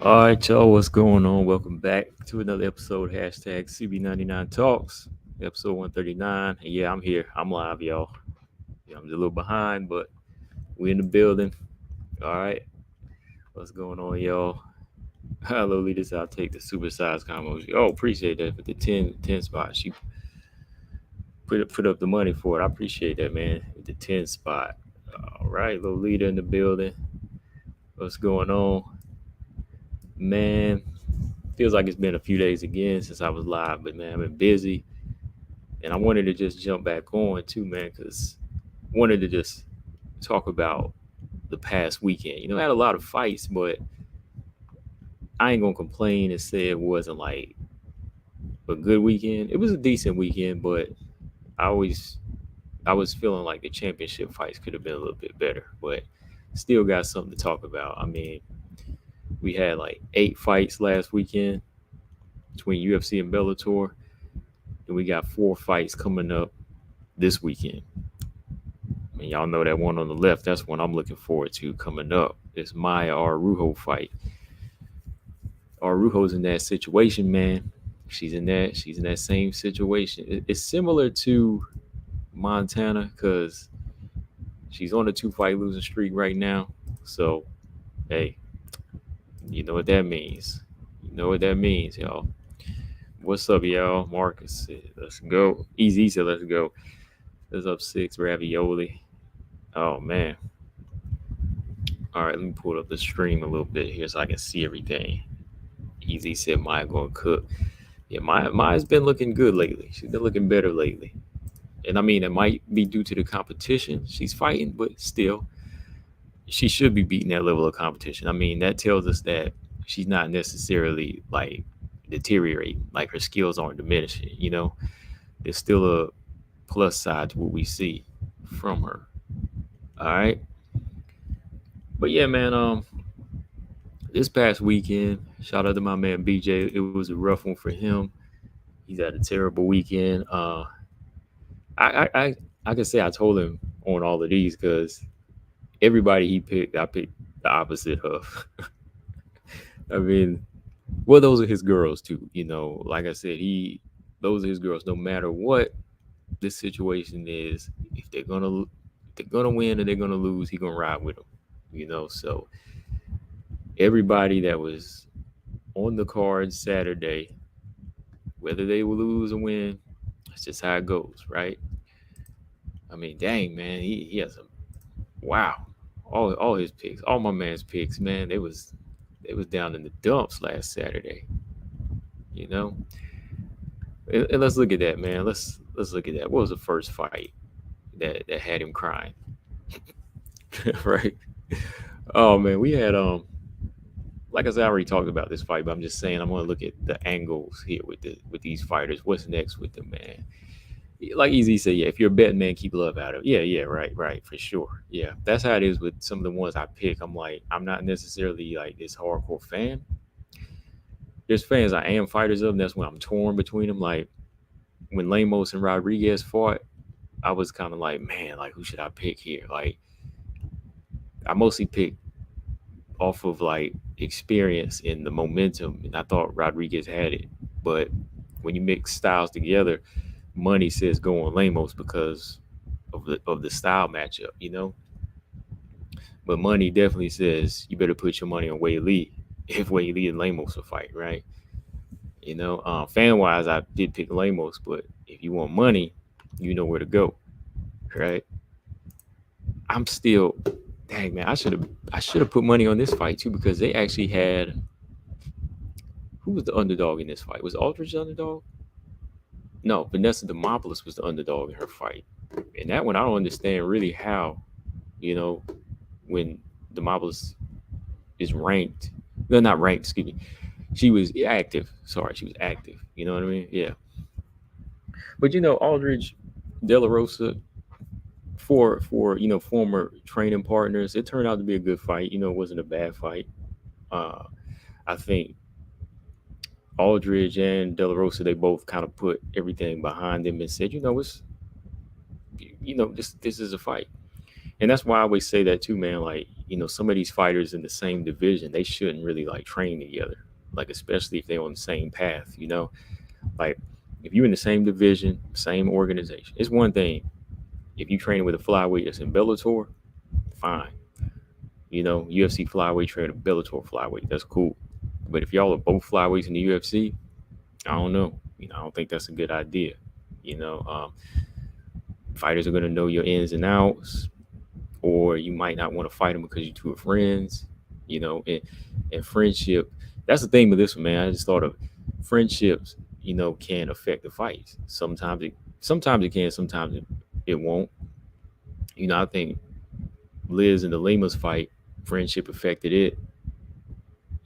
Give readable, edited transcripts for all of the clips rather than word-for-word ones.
All right, y'all, what's going on? Welcome back to another episode. Hashtag CB99 Talks, episode 139. And yeah, I'm here. I'm live, y'all. Yeah, I'm just a little behind, but we in the building. All right, what's going on, y'all? Hello, leaders. I'll take the supersized combos. Oh, appreciate that for the 10 spot. She put up the money for it. I appreciate that, man. The 10 spot. All right, little leader in the building. What's going on, man? Feels like it's been a few days again since I was live, but man, I've been busy, and I wanted to just jump back on too, man, because I wanted to just talk about the past weekend. I had a lot of fights, but I ain't gonna complain and say it wasn't like a good weekend. It was a decent weekend, but I always I was feeling like the championship fights could have been a little bit better, but still got something to talk about. I mean, we had like 8 fights last weekend between UFC and Bellator, and we got 4 fights coming up this weekend. And y'all know that one on the left, that's one I'm looking forward to coming up. This Maia Araujo fight. Araujo's in that situation, man. She's in that same situation. It's similar to Montana because she's on a 2 fight losing streak right now. So, hey, you know what that means. You know what that means, y'all. What's up, y'all? Marcus said, let's go. Easy said, let's go. That's up 6, ravioli. Oh, man. All right, let me pull up the stream a little bit here so I can see everything. Easy said Maya going to cook. Yeah, Maya's been looking good lately. She's been looking better lately. And I mean, it might be due to the competition she's fighting, but still, she should be beating that level of competition. I mean, that tells us that she's not necessarily like deteriorating, like her skills aren't diminishing. There's still a plus side to what we see from her. All right. But yeah, man, this past weekend, shout out to my man BJ. It was a rough one for him. He's had a terrible weekend. I can say I told him on all of these because everybody he picked, I picked the opposite of. I mean, well, those are his girls too. Like I said, those are his girls. No matter what this situation is, if they're gonna win or they're gonna lose, he gonna ride with them. So everybody that was on the card Saturday, whether they will lose or win, that's just how it goes, right? I mean, dang man, he has some wow. All his picks, all my man's picks, man, they was down in the dumps last Saturday, you know. And let's look at that, man. Let's look at that. What was the first fight that had him crying? Right? Oh man, we had like I said, I already talked about this fight, but I'm just saying I'm gonna look at the angles here with these fighters. What's next with them, man? Like Easy said, yeah, if you're a betting man, keep love out of it. Yeah, yeah, right, for sure. Yeah, that's how it is with some of the ones I pick. I'm like, I'm not necessarily like this hardcore fan. There's fans I am fighters of, and that's when I'm torn between them. Like when Lamos and Rodriguez fought, I was kind of like, man, like who should I pick here? Like I mostly picked off of like experience and the momentum, and I thought Rodriguez had it. But when you mix styles together, money says go on Lamos because of the style matchup. But money definitely says you better put your money on Wei Lee if Wei Lee and Lamos will fight, right? Fan wise, I did pick Lamos, but if you want money, you know where to go, right? I'm still, dang man, I should have put money on this fight too because they actually had who was the underdog in this fight? Was Aldrich the underdog? No, Vanessa Demopoulos was the underdog in her fight, and that one I don't understand really how, you know, when Demopoulos is ranked, no, not ranked, excuse me, she was active. Sorry, she was active. You know what I mean? Yeah. But Aldridge, De La Rosa, for former training partners, it turned out to be a good fight. It wasn't a bad fight. Uh, I think Aldridge and De La Rosa, they both kind of put everything behind them and said, it's this is a fight. And that's why I always say that too, man. Like, some of these fighters in the same division, they shouldn't really like train together. Like, especially if they're on the same path. Like, if you're in the same division, same organization, it's one thing. If you train with a flyweight that's in Bellator, fine. UFC flyweight train with Bellator flyweight, that's cool. But if y'all are both flyweights in the UFC, I don't know. I don't think that's a good idea. You know, um, Fighters are gonna know your ins and outs, or you might not want to fight them because you two are friends. And friendship. That's the thing with this one, man. I just thought of friendships. Can affect the fights. Sometimes it can. Sometimes it won't. I think Liz and the Lima's fight, friendship affected it.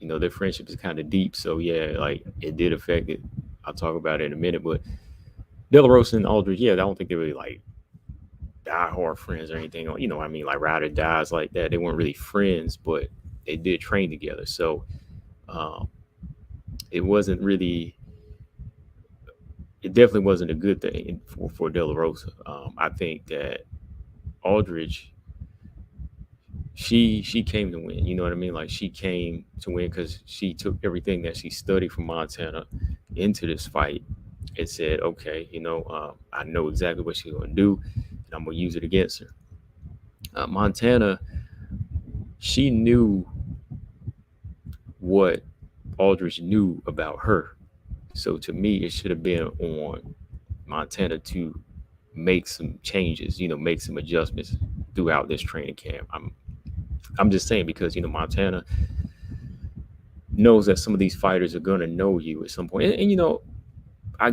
Their friendship is kind of deep, so yeah, like it did affect it. I'll talk about it in a minute, but De La Rosa and Aldrich, yeah, I don't think they really like die hard friends or anything. What I mean, like ride or dies like that. They weren't really friends, but they did train together. So um, it wasn't really. It definitely wasn't a good thing for De La Rosa. I think that Aldrich, she came to win. You know what I mean? Like she came to win because she took everything that she studied from Montana into this fight and said, okay, I know exactly what she's going to do, and I'm going to use it against her. Montana, she knew what Aldrich knew about her. So to me, it should have been on Montana to make some changes, make some adjustments throughout this training camp. I'm just saying because Montana knows that some of these fighters are gonna know you at some point, and I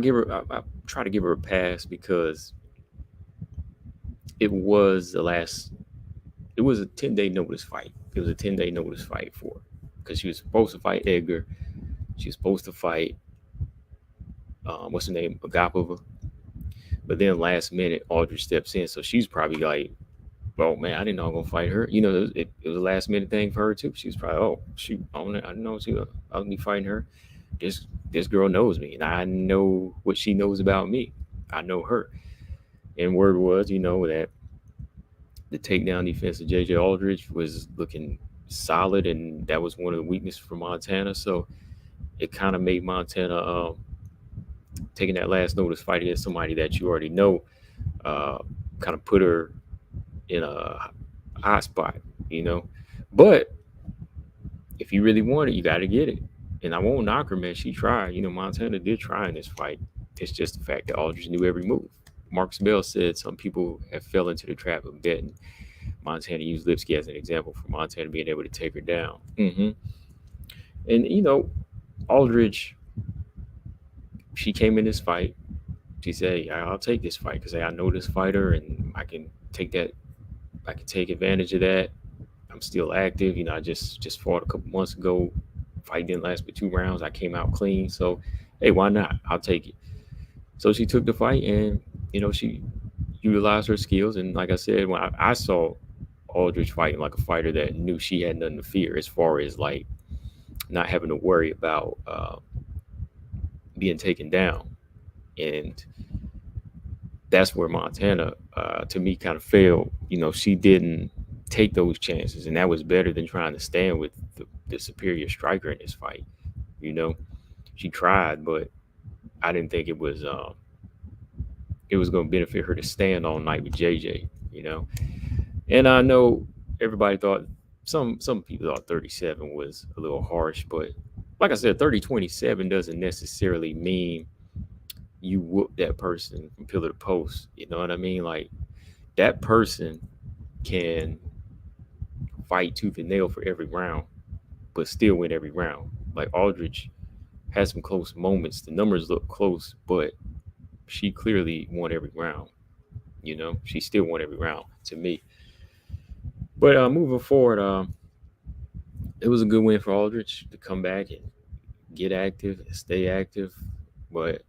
try to give her a pass because it was the last. It was a 10-day notice fight. It was a 10-day notice fight for her because she was supposed to fight Edgar. She was supposed to fight what's her name, Agapova. But then last minute, Aldrich steps in, so she's probably like, "Oh man, I didn't know I was gonna fight her." It was a last minute thing for her too. She was probably, "Oh shoot, I didn't know I was gonna be fighting her. This girl knows me, and I know what she knows about me. I know her." And word was, that the takedown defense of JJ Aldrich was looking solid, and that was one of the weaknesses for Montana. So it kind of made Montana taking that last notice fight against somebody that you already know, uh, kind of put her in a hot spot, you know. But if you really want it, you got to get it. And I won't knock her, man. She tried. Montana did try in this fight. It's just the fact that Aldrich knew every move. Marcus Bell said some people have fell into the trap of betting. Montana used Lipsky as an example for Montana being able to take her down. And Aldrich, she came in this fight. She said, "Yeah, I'll take this fight because I know this fighter, and I can take that. I can take advantage of that. I'm still active. I just fought a couple months ago. Fight didn't last but 2 rounds. I came out clean. So, hey, why not? I'll take it." So she took the fight, and she utilized her skills. And like I said, when I saw Aldrich fighting like a fighter that knew she had nothing to fear, as far as like not having to worry about being taken down. And that's where Montana, to me, kind of failed. She didn't take those chances, and that was better than trying to stand with the superior striker in this fight. She tried, but I didn't think it was going to benefit her to stand all night with JJ. And I know everybody thought some people thought 37 was a little harsh, but like I said, 30-27 doesn't necessarily mean you whoop that person from pillar to post. You know what I mean? Like that person can fight tooth and nail for every round, but still win every round. Like Aldrich had some close moments. The numbers look close, but she clearly won every round. She still won every round to me. But moving forward, it was a good win for Aldrich to come back and get active and stay active. But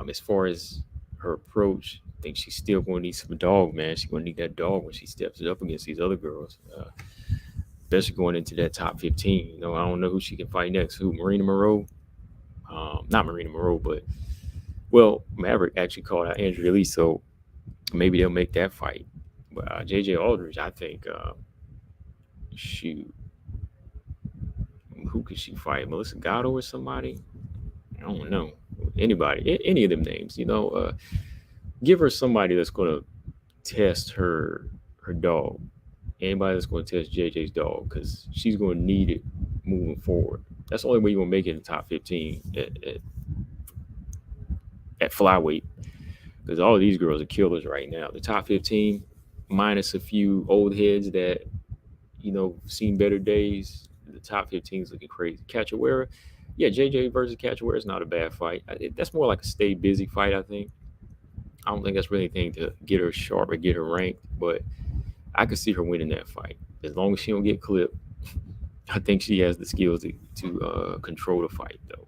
as far as her approach, I think she's still going to need some dog, man. She's going to need that dog when she steps it up against these other girls, especially going into that top 15. I don't know who she can fight next. Who? Marina Moreau? Not Marina Moreau, but Maverick actually called out Andrea Lee, so maybe they'll make that fight. But JJ Aldrich, I think, shoot, who could she fight? Melissa Gatto or somebody? I don't know. Anybody, any of them names, give her somebody that's going to test her dog. Anybody that's going to test JJ's dog because she's going to need it moving forward. That's the only way you're going to make it in the top 15 at flyweight because all of these girls are killers right now. The top 15, minus a few old heads that, seen better days, the top 15 is looking crazy. Cachoeira, yeah, JJ versus Cachoeira is not a bad fight. That's more like a stay busy fight, I think. I don't think that's really anything to get her sharp or get her ranked, but I could see her winning that fight as long as she don't get clipped. I think she has the skills to control the fight, though.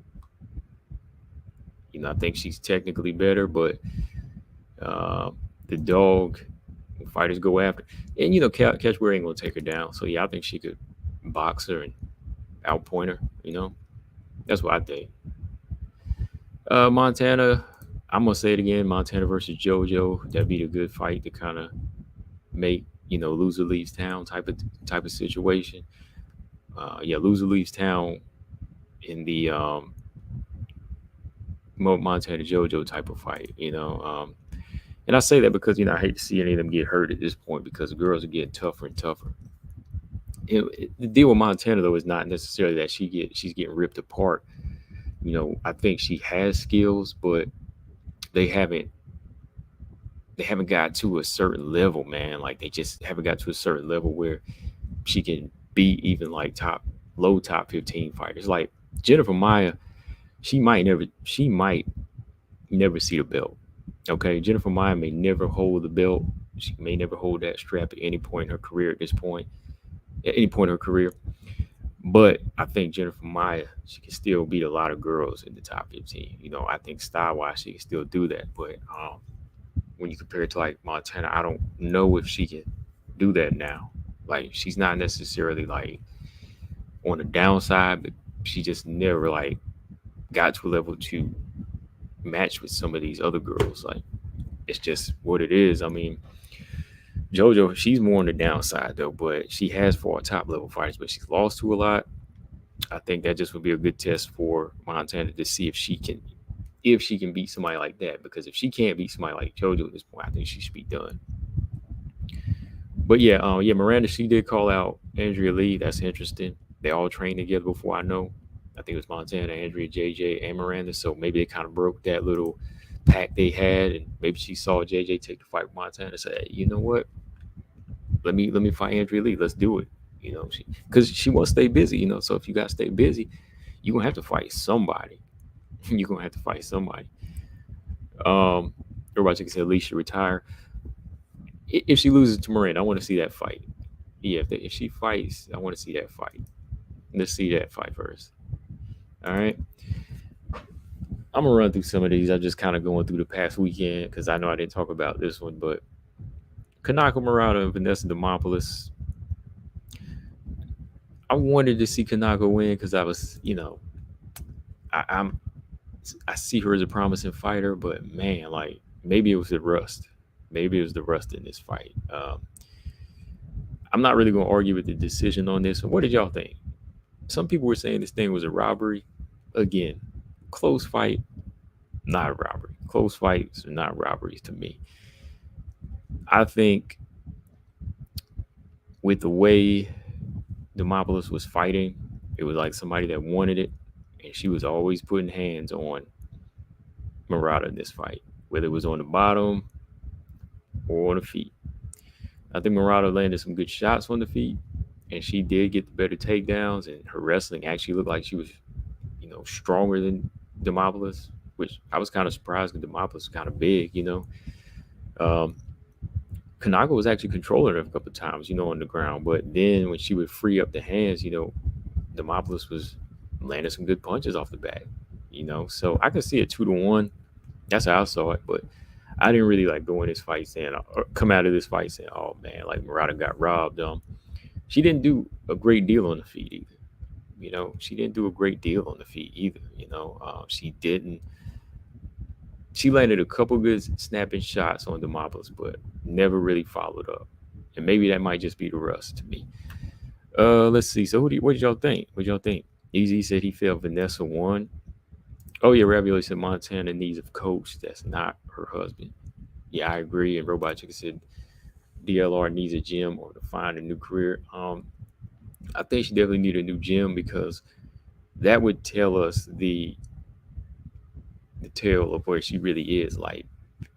I think she's technically better, but the dog fighters go after, and Cachoeira ain't gonna take her down. So yeah, I think she could box her and outpoint her. That's what I think. Montana, I'm gonna say it again. Montana versus JoJo. That'd be a good fight to kind of make loser leaves town type of situation. Yeah, loser leaves town in the Montana JoJo type of fight. And I say that because I hate to see any of them get hurt at this point because the girls are getting tougher and tougher. The deal with Montana though is not necessarily that she's getting ripped apart. I think she has skills, but they haven't got to a certain level, man. Like they just haven't got to a certain level where she can beat even like low top 15 fighters. Like Jennifer Maia, she might never see the belt. Okay, Jennifer Maia may never hold the belt. She may never hold that strap at any point in her career. At any point in her career. But I think Jennifer Maia, she can still beat a lot of girls in the top 15. I think style-wise, she can still do that. But when you compare it to like Montana, I don't know if she can do that now. Like she's not necessarily like on the downside, but she just never like got to a level to match with some of these other girls. Like it's just what it is. I mean, JoJo, she's more on the downside though, but she has fought top level fighters, but she's lost to a lot. I think that just would be a good test for Montana to see if she can beat somebody like that. Because if she can't beat somebody like JoJo at this point, I think she should be done. But yeah, Miranda, she did call out Andrea Lee. That's interesting. They all trained together before I know. I think it was Montana, Andrea, JJ, and Miranda. So maybe they kind of broke that little pact they had, and maybe she saw JJ take the fight with Montana and said, hey, you know what? Let me fight Andrea Lee. Let's do it. Because she wants to stay busy. So if you got to stay busy, you're gonna have to fight somebody. You're gonna have to fight somebody. Everybody can say Lee should retire. If she loses to Miranda, I want to see that fight. Yeah, if she fights, I want to see that fight. Let's see that fight first. All right. I'm gonna run through some of these. I'm just kind of going through the past weekend because I know I didn't talk about this one, but Kanako Murata and Vanessa Demopoulos. I wanted to see Kanako win because I was, I see her as a promising fighter, but man, like maybe it was the rust. Maybe it was the rust in this fight. I'm not really going to argue with the decision on this. What did y'all think? Some people were saying this thing was a robbery. Again, close fight, not a robbery. Close fights are not robberies to me. I think with the way Demopoulos was fighting, it was like somebody that wanted it, and she was always putting hands on Murata in this fight, whether it was on the bottom or on the feet. I think Murata landed some good shots on the feet, and she did get the better takedowns, and her wrestling actually looked like she was, stronger than Demopoulos, which I was kind of surprised because Demopoulos was kind of big, Kanako was actually controlling her a couple of times, on the ground. But then when she would free up the hands, Demopoulos was landing some good punches off the bat, So I could see it 2-1. That's how I saw it. But I didn't really like go in this fight saying, or come out of this fight saying, oh man, like Murata got robbed. She didn't do a great deal on the feet either. She didn't do a great deal on the feet either. She didn't. She landed a couple good snapping shots on Demopoulos, but never really followed up. and maybe that might just be the rust to me. Let's see. So what did y'all think? What y'all think? Easy said he felt Vanessa won. Oh yeah, Ravioli said Montana needs a coach that's not her husband. Yeah, I agree. And Robot Chicken said DLR needs a gym or to find a new career. I think she definitely need a new gym because that would tell us the tale of where she really is. Like,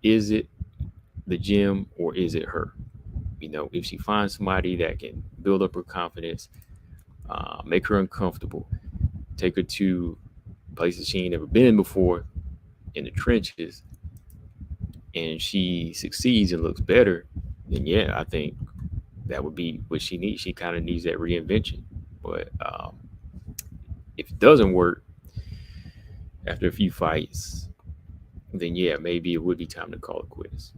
is it the gym or is it her? If she finds somebody that can build up her confidence, make her uncomfortable, take her to places she ain't never been before in the trenches, and she succeeds and looks better, then yeah, I think that would be what she needs. She kind of needs that reinvention. But if it doesn't work after a few fights, then yeah, maybe it would be time to call it quits.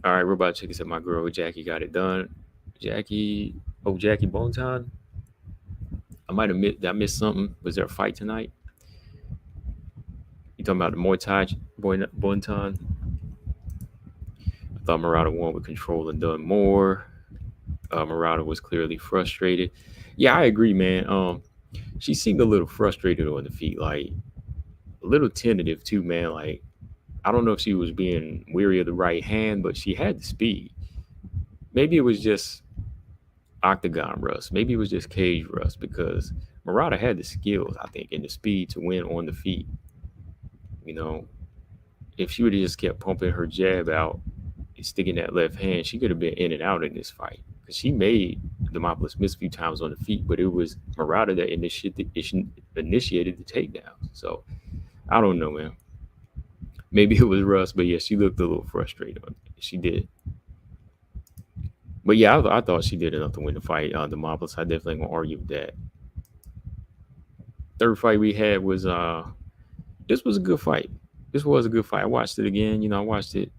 All right, Robot Chicken said my girl Jackie got it done. Jackie, oh Jackie Bonton. I might have missed. Did I miss something? Was there a fight tonight? You talking about the Muay Thai Bonton? I thought Murata won with control and done more. Murata was clearly frustrated. Yeah, I agree, man. She seemed a little frustrated on the feet, like a little tentative too, man. Like I don't know if she was being weary of the right hand, but she had the speed. Maybe it was just octagon rust. Maybe it was just cage rust because Murata had the skills, I think, and the speed to win on the feet. You know, if she would have just kept pumping her jab out and sticking that left hand, she could have been in and out in this fight. Because she made Demopoulos miss a few times on the feet, but it was Murata that initiated the takedown. So I don't know, man. Maybe it was Russ, but yeah, she looked a little frustrated. She did. But yeah, I thought she did enough to win the fight. Demopoulos, I definitely gonna argue with that. Third fight we had was this was a good fight. This was a good fight. I watched it again. I watched it.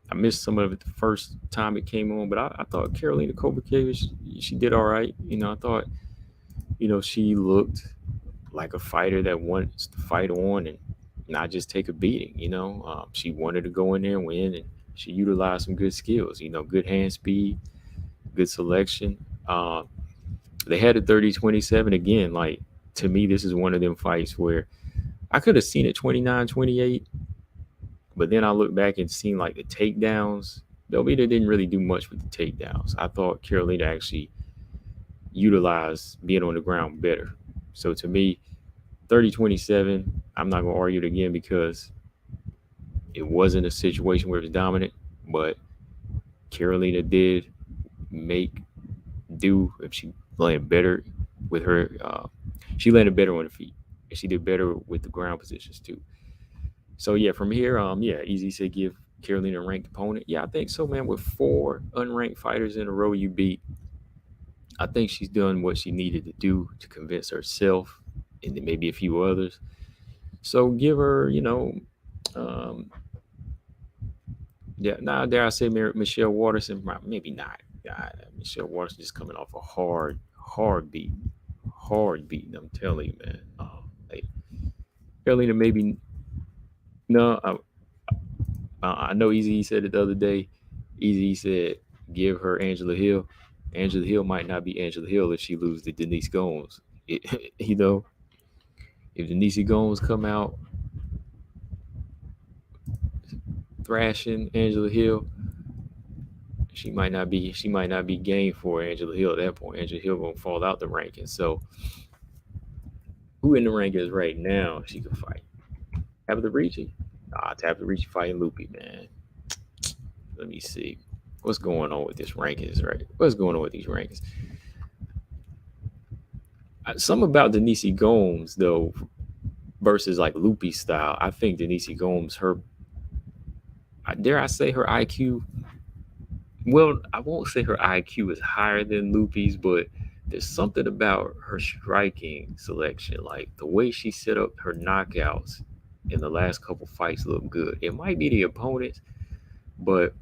I missed some of it the first time it came on, but I thought Karolina Kowalkiewicz, she did all right. I thought, she looked like a fighter that wants to fight on and not just take a beating. She wanted to go in there and win, and she utilized some good skills. Good hand speed, good selection. They had a 30-27 again. Like, to me, this is one of them fights where I could have seen it 29-28, but then I look back and seen like the takedowns. Belvita didn't really do much with the takedowns. I thought Karolina actually utilized being on the ground better. So to me, 30-27, I'm not going to argue it again because it wasn't a situation where it was dominant, but Karolina did make do if she landed better with her. She landed better on the feet, and she did better with the ground positions too. So yeah, from here, Easy said give Karolina a ranked opponent. Yeah, I think so, man. With 4 unranked fighters in a row you beat, I think she's done what she needed to do to convince herself and then maybe a few others. So give her, dare I say Michelle Waterson? Maybe not. Michelle Waterson just coming off a hard beating. I'm telling you, man. Like, Carolina maybe no. I know Easy said it the other day. Easy said give her Angela Hill. Angela Hill might not be Angela Hill if she loses to Denise Gomes. If Denise Gomes come out thrashing Angela Hill, she might not be game for Angela Hill at that point. Angela Hill gonna fall out the rankings. So who in the rankings right now she can fight? Tabitha Ricci? Tabitha Ricci fighting Loopy, man. Let me see. What's going on with this rankings, right? What's going on with these rankings? Some about Denise Gomes, though, versus like Loopy style. I think Denise Gomes, dare I say her IQ? Well, I won't say her IQ is higher than Loopy's, but there's something about her striking selection, like the way she set up her knockouts in the last couple fights look good. It might be the opponents, but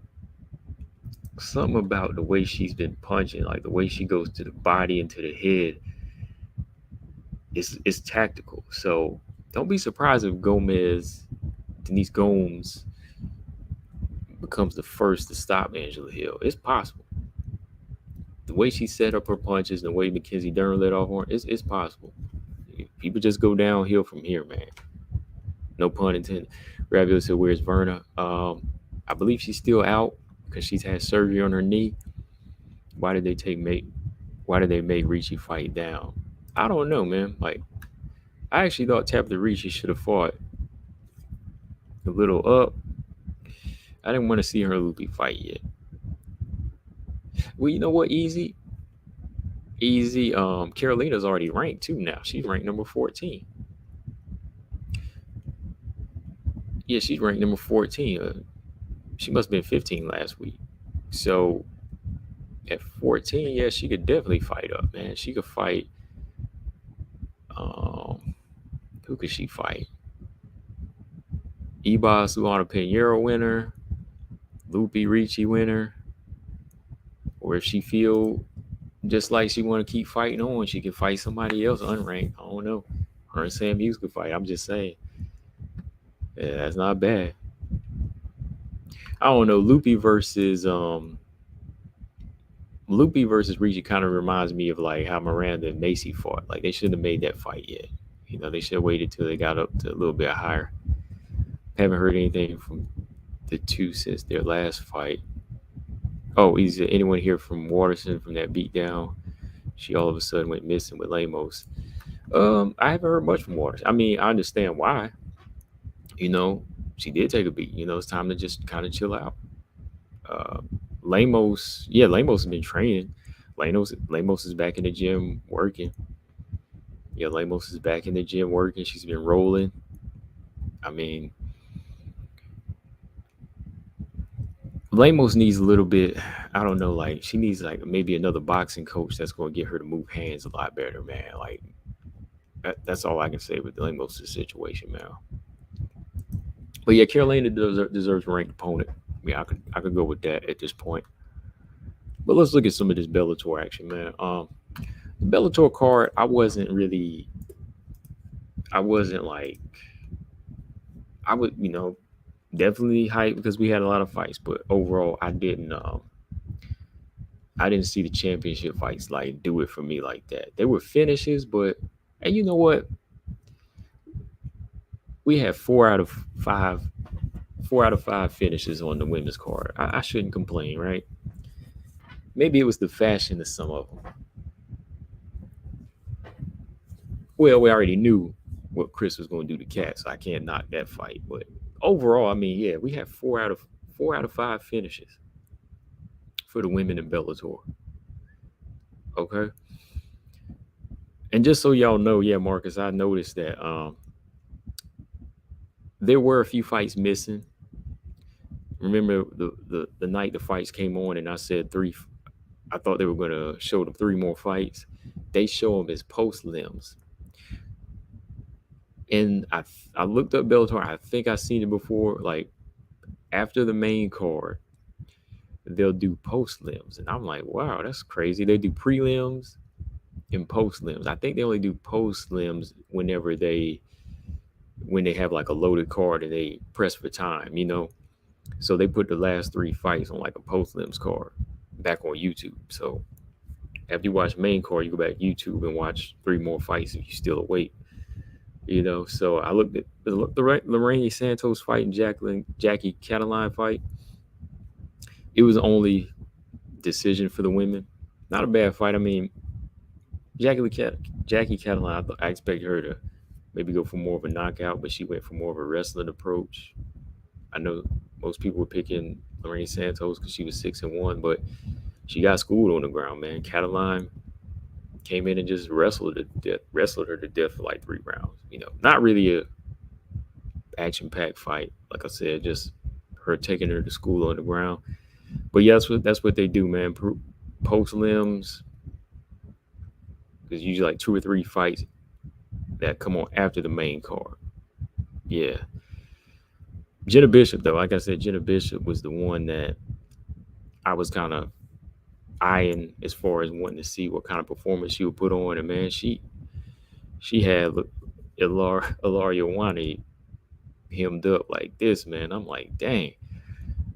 something about the way she's been punching, like the way she goes to the body and to the head, is tactical. So don't be surprised if Denise Gomes becomes the first to stop Angela Hill. It's possible. the way she set up her punches, the way Mackenzie Dern let off on her, it's possible. People just go downhill from here, man. No pun intended. Ravioli said, "Where's Verna?" I believe she's still out because she's had surgery on her knee. Why did they take make? Why did they make Ricci fight down? I don't know, man. Like, I actually thought Tabitha Ricci should have fought a little up. I didn't want to see her Loopy fight yet. Well, you know what? Easy. Carolina's already ranked too now. She's ranked number 14. Yeah, she's ranked number 14. She must have been 15 last week. So at 14, yeah, she could definitely fight up, man. She could fight. Um, who could she fight? Iba Suana Pinheiro winner, Lupe Ricci winner, or if she feel just like she want to keep fighting on, she can fight somebody else unranked. I don't know. Her and Sam Hughes could fight. I'm just saying. Yeah, that's not bad. I don't know. Lupe versus Ricci kind of reminds me of like how Miranda and Macy fought. Like they shouldn't have made that fight yet. You know, they should have waited till they got up to a little bit higher. Haven't heard anything from the two since their last fight. Oh, is there anyone here from Waterson from that beatdown? She all of a sudden went missing with Lamos. I haven't heard much from Waterson. I mean, I understand why. You know, she did take a beat. You know, it's time to just kind of chill out. Uh, Lamos has been training. Lamos is back in the gym working. Yeah, Lamos is back in the gym working. She's been rolling. I mean, Lamos needs a little bit. I don't know. Like she needs like maybe another boxing coach that's going to get her to move hands a lot better, man. Like that's all I can say with Lamos' situation, man. But yeah, Carolina deserves a ranked opponent. I mean, I could go with that at this point. But let's look at some of this Bellator action, man. The Bellator card, I wasn't like, I would, definitely hype because we had a lot of fights, but overall, I didn't see the championship fights like do it for me like that. They were finishes, but and you know what? We had 4 out of 5 finishes on the women's card. I shouldn't complain, right? Maybe it was the fashion of some of them. Well, we already knew what Chris was going to do to Cat, so I can't knock that fight. But overall, I mean, yeah, we have 4 out of 5 finishes for the women in Bellator. Okay, and just so y'all know, yeah, Marcus, I noticed that there were a few fights missing. Remember the night the fights came on, and I said three. I thought they were going to show them 3 more fights. They show them as post limbs. And I looked up Bellator. I think I've seen it before. Like after the main card, they'll do post limbs, and I'm like, wow, that's crazy. They do prelims and post limbs. I think they only do post limbs when they have like a loaded card and they press for time. So they put the last 3 fights on like a post limbs card back on YouTube. So after you watch main card, you go back to YouTube and watch 3 more fights if you're still awake. So I looked at the Lorraine Santos fight and Jackie Cataline fight. It was only decision for the women. Not a bad fight. I mean, Jackie Cataline, I expected her to maybe go for more of a knockout, but she went for more of a wrestling approach. I know most people were picking Lorraine Santos because she was 6-1, but she got schooled on the ground, man. Cataline came in and just wrestled her to death for like 3 rounds. Not really a action-packed fight. Like I said, just her taking her to school on the ground. But yeah, that's what they do, man. Post limbs. There's usually like 2 or 3 fights that come on after the main card. Yeah. Jenna Bishop, though, like I said, Jenna Bishop was the one that I was kind of eyeing as far as wanting to see what kind of performance she would put on. And man, she had Ilaria Wani hemmed up like this, man. I'm like, dang,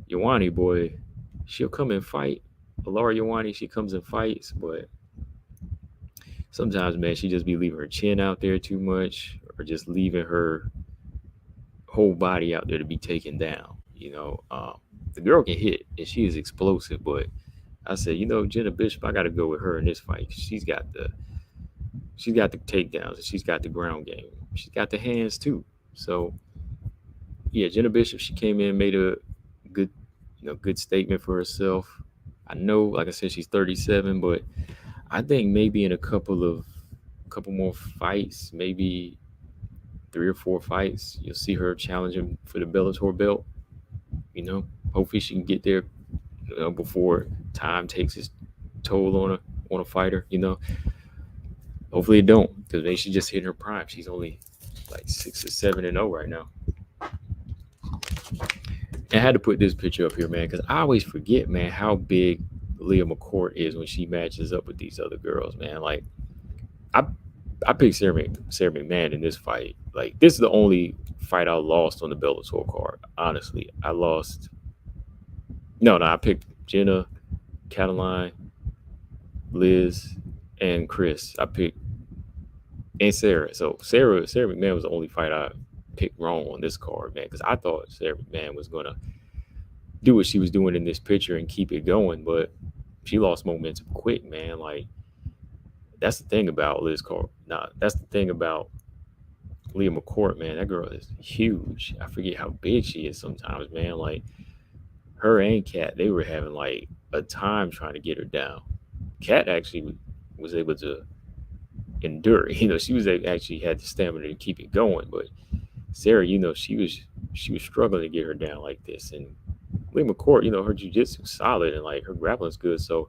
Ioane, boy, she'll come and fight. Laura Yawani, she comes and fights, but sometimes, man, she just be leaving her chin out there too much, or just leaving her whole body out there to be taken down. The girl can hit, and she is explosive. But I said, Jenna Bishop, I got to go with her in this fight. She's got the takedowns, and she's got the ground game. She's got the hands too. So yeah, Jenna Bishop, she came in, made a good, good statement for herself. I know, like I said, she's 37, but I think maybe in a couple more fights, maybe 3 or 4 fights, you'll see her challenging for the Bellator belt. Hopefully she can get there, before time takes its toll on a fighter. Hopefully it don't, because maybe she's just hitting her prime. She's only like 6 or 7-0 right now. And I had to put this picture up here, man, because I always forget, man, how big Leah McCourt is when she matches up with these other girls, man. Like, I I picked Sarah McMahon in this fight. Like, this is the only fight I lost on the Bellator card. Honestly, I lost. No, I picked Jenna, Cataline, Liz, and Chris. I picked and Sarah. So Sarah McMahon was the only fight I picked wrong on this card, man, because I thought Sarah McMahon was gonna do what she was doing in this picture and keep it going, but she lost momentum quick, man. Like, that's the thing about Liz Cor. Nah, that's the thing about Leah McCourt, man. That girl is huge. I forget how big she is sometimes, man. Like, her and Kat, they were having like a time trying to get her down. Kat actually was able to endure. She was actually had the stamina to keep it going, but Sarah, she was struggling to get her down like this. And Leah McCourt, her jiu-jitsu solid and like her grappling's good. So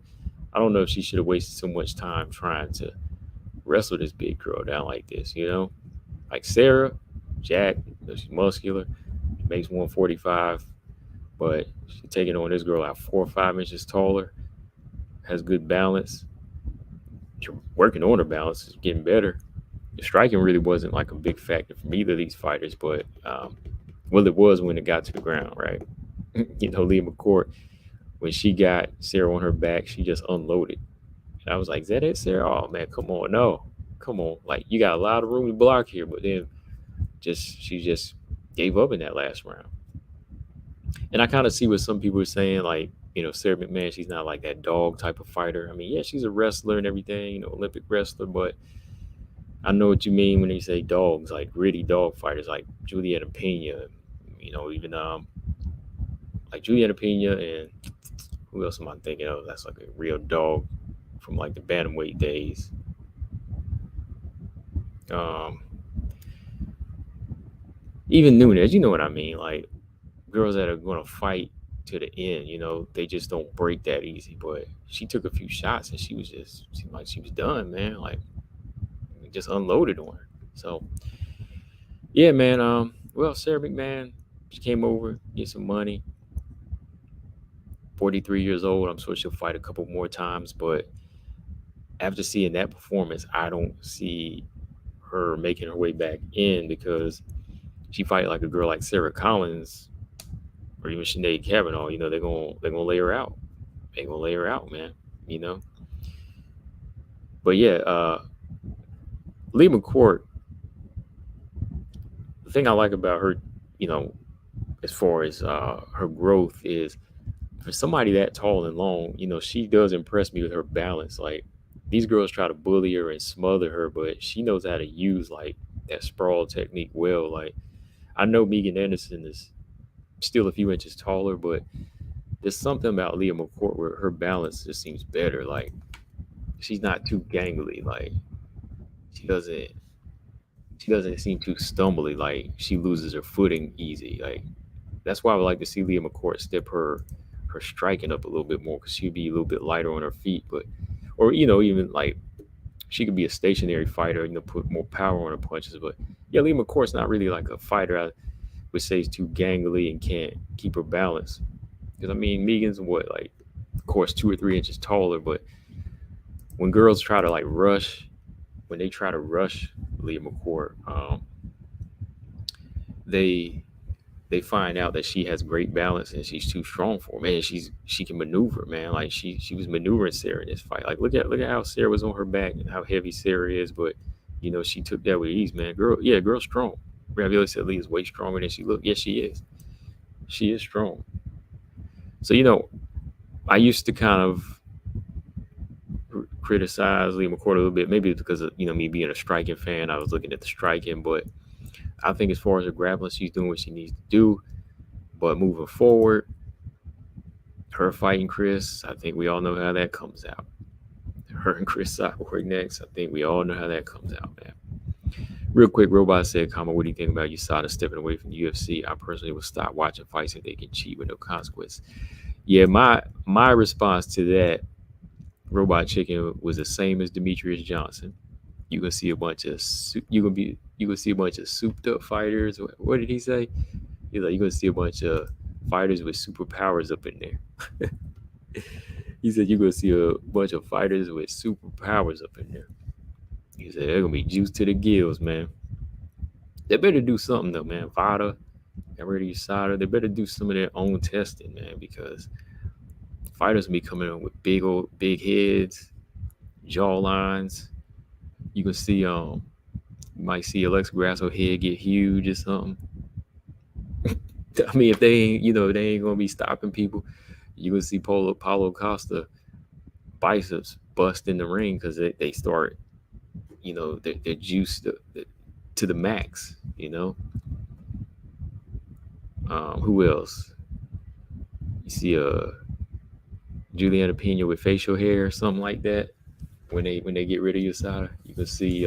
I don't know if she should have wasted so much time trying to wrestle this big girl down like this. Like Sarah, Jack, she's muscular, makes 145, but she's taking on this girl out 4 or 5 inches taller, has good balance. She's working on her balance, is getting better. The striking really wasn't like a big factor from either of these fighters, but well, it was when it got to the ground, right? Leah McCourt, when she got Sarah on her back, she just unloaded. And I was like, is that it, Sarah? Oh man, come on, no, come on. Like, you got a lot of room to block here, but then she just gave up in that last round. And I kind of see what some people are saying, like, Sarah McMahon, she's not like that dog type of fighter. I mean, yeah, she's a wrestler and everything, Olympic wrestler, but I know what you mean when you say dogs, like gritty dog fighters, like Juliana Pena, even like Juliana Pena, and who else am I thinking of? That's like a real dog from like the bantamweight days. Um, Even Nunes, you know what I mean? Like, girls that are going to fight to the end, they just don't break that easy. But she took a few shots and she seemed like she was done, man. Like, just unloaded on her. So, yeah, man. Well, Sarah McMahon, she came over, get some money. 43 years old. I'm sure she'll fight a couple more times, but after seeing that performance, I don't see her making her way back in, because she fight like a girl like Sarah Collins or even Sinead Kavanaugh. They're gonna lay her out. They're gonna lay her out, man. But yeah, Lee McCourt. The thing I like about her, as far as her growth, is for somebody that tall and long, she does impress me with her balance. Like, these girls try to bully her and smother her, but she knows how to use like that sprawl technique well. Like, I know Megan Anderson is still a few inches taller, but there's something about Leah McCourt where her balance just seems better. Like, she's not too gangly. Like, she doesn't seem too stumbly. Like, she loses her footing easy. Like, that's why I would like to see Leah McCourt step her striking up a little bit more, because she'd be a little bit lighter on her feet. But, or even like, she could be a stationary fighter, put more power on her punches. But yeah, Leah McCourt's not really like a fighter I would say is too gangly and can't keep her balance. Because I mean, Megan's what, like, of course, 2 or 3 inches taller, but when girls try to like rush, when they try to rush Leah McCourt, they they find out that she has great balance and she's too strong for him. Man, she can maneuver, man. Like she was maneuvering Sarah in this fight. Like look at how Sarah was on her back and how heavy Sarah is, but she took that with ease, man. Girl strong. Ravioli said Lee is way stronger than she looked. Yes, she is. She is strong. So I used to kind of criticize Lee McCord a little bit, maybe because of me being a striking fan. I was looking at the striking, but I think as far as her grappling, she's doing what she needs to do. But moving forward, her fighting Chris, I think we all know how that comes out. Her and Chris Cyborg next, I think we all know how that comes out, man. Real quick, Robot said, "Kama, what do you think about USADA stepping away from the UFC? I personally would stop watching fights if they can cheat with no consequence." Yeah, my response to that, Robot Chicken, was the same as Demetrius Johnson. You gonna see a bunch of souped up fighters. What did he say? He's like, you're gonna see a bunch of fighters with superpowers up in there. He said you're gonna see a bunch of fighters with superpowers up in there. He said they're gonna be juiced to the gills, man. They better do something though, man. VADA, already USADA, they better do some of their own testing, man, because fighters will be coming in with big heads, jaw lines. You can see you might see Alexa Grasso head get huge or something. I mean, if they ain't gonna be stopping people, you gonna see Paulo Costa biceps bust in the ring because they start, they're juiced to the max. Who else? You see Juliana Pena with facial hair or something like that. When they get rid of USADA, you can see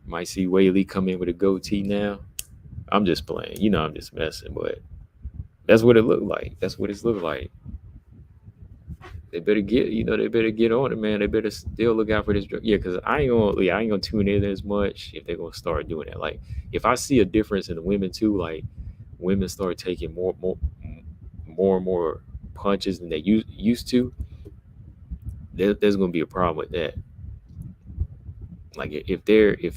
might see Whaley come in with a goatee now. I'm just playing, I'm just messing, but that's what it looked like. That's what it's looked like. They better get on it, man. They better still look out for this drug. Yeah, because I ain't gonna tune in as much if they're gonna start doing that. Like, if I see a difference in the women too, like women start taking more and more punches than they used to, there's gonna be a problem with that. Like, if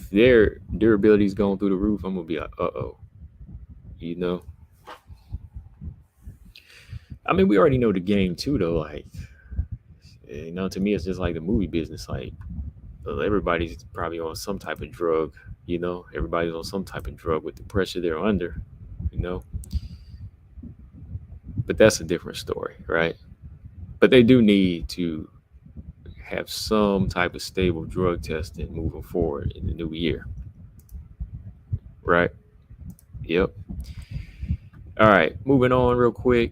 their durability's going through the roof, I'm gonna be like, uh-oh. I mean, we already know the game too, though. Like, to me, it's just like the movie business. Like, everybody's probably on some type of drug. Everybody's on some type of drug with the pressure they're under. But that's a different story, right? But they do need to have some type of stable drug testing moving forward in the new year, right? Yep. All right, moving on real quick.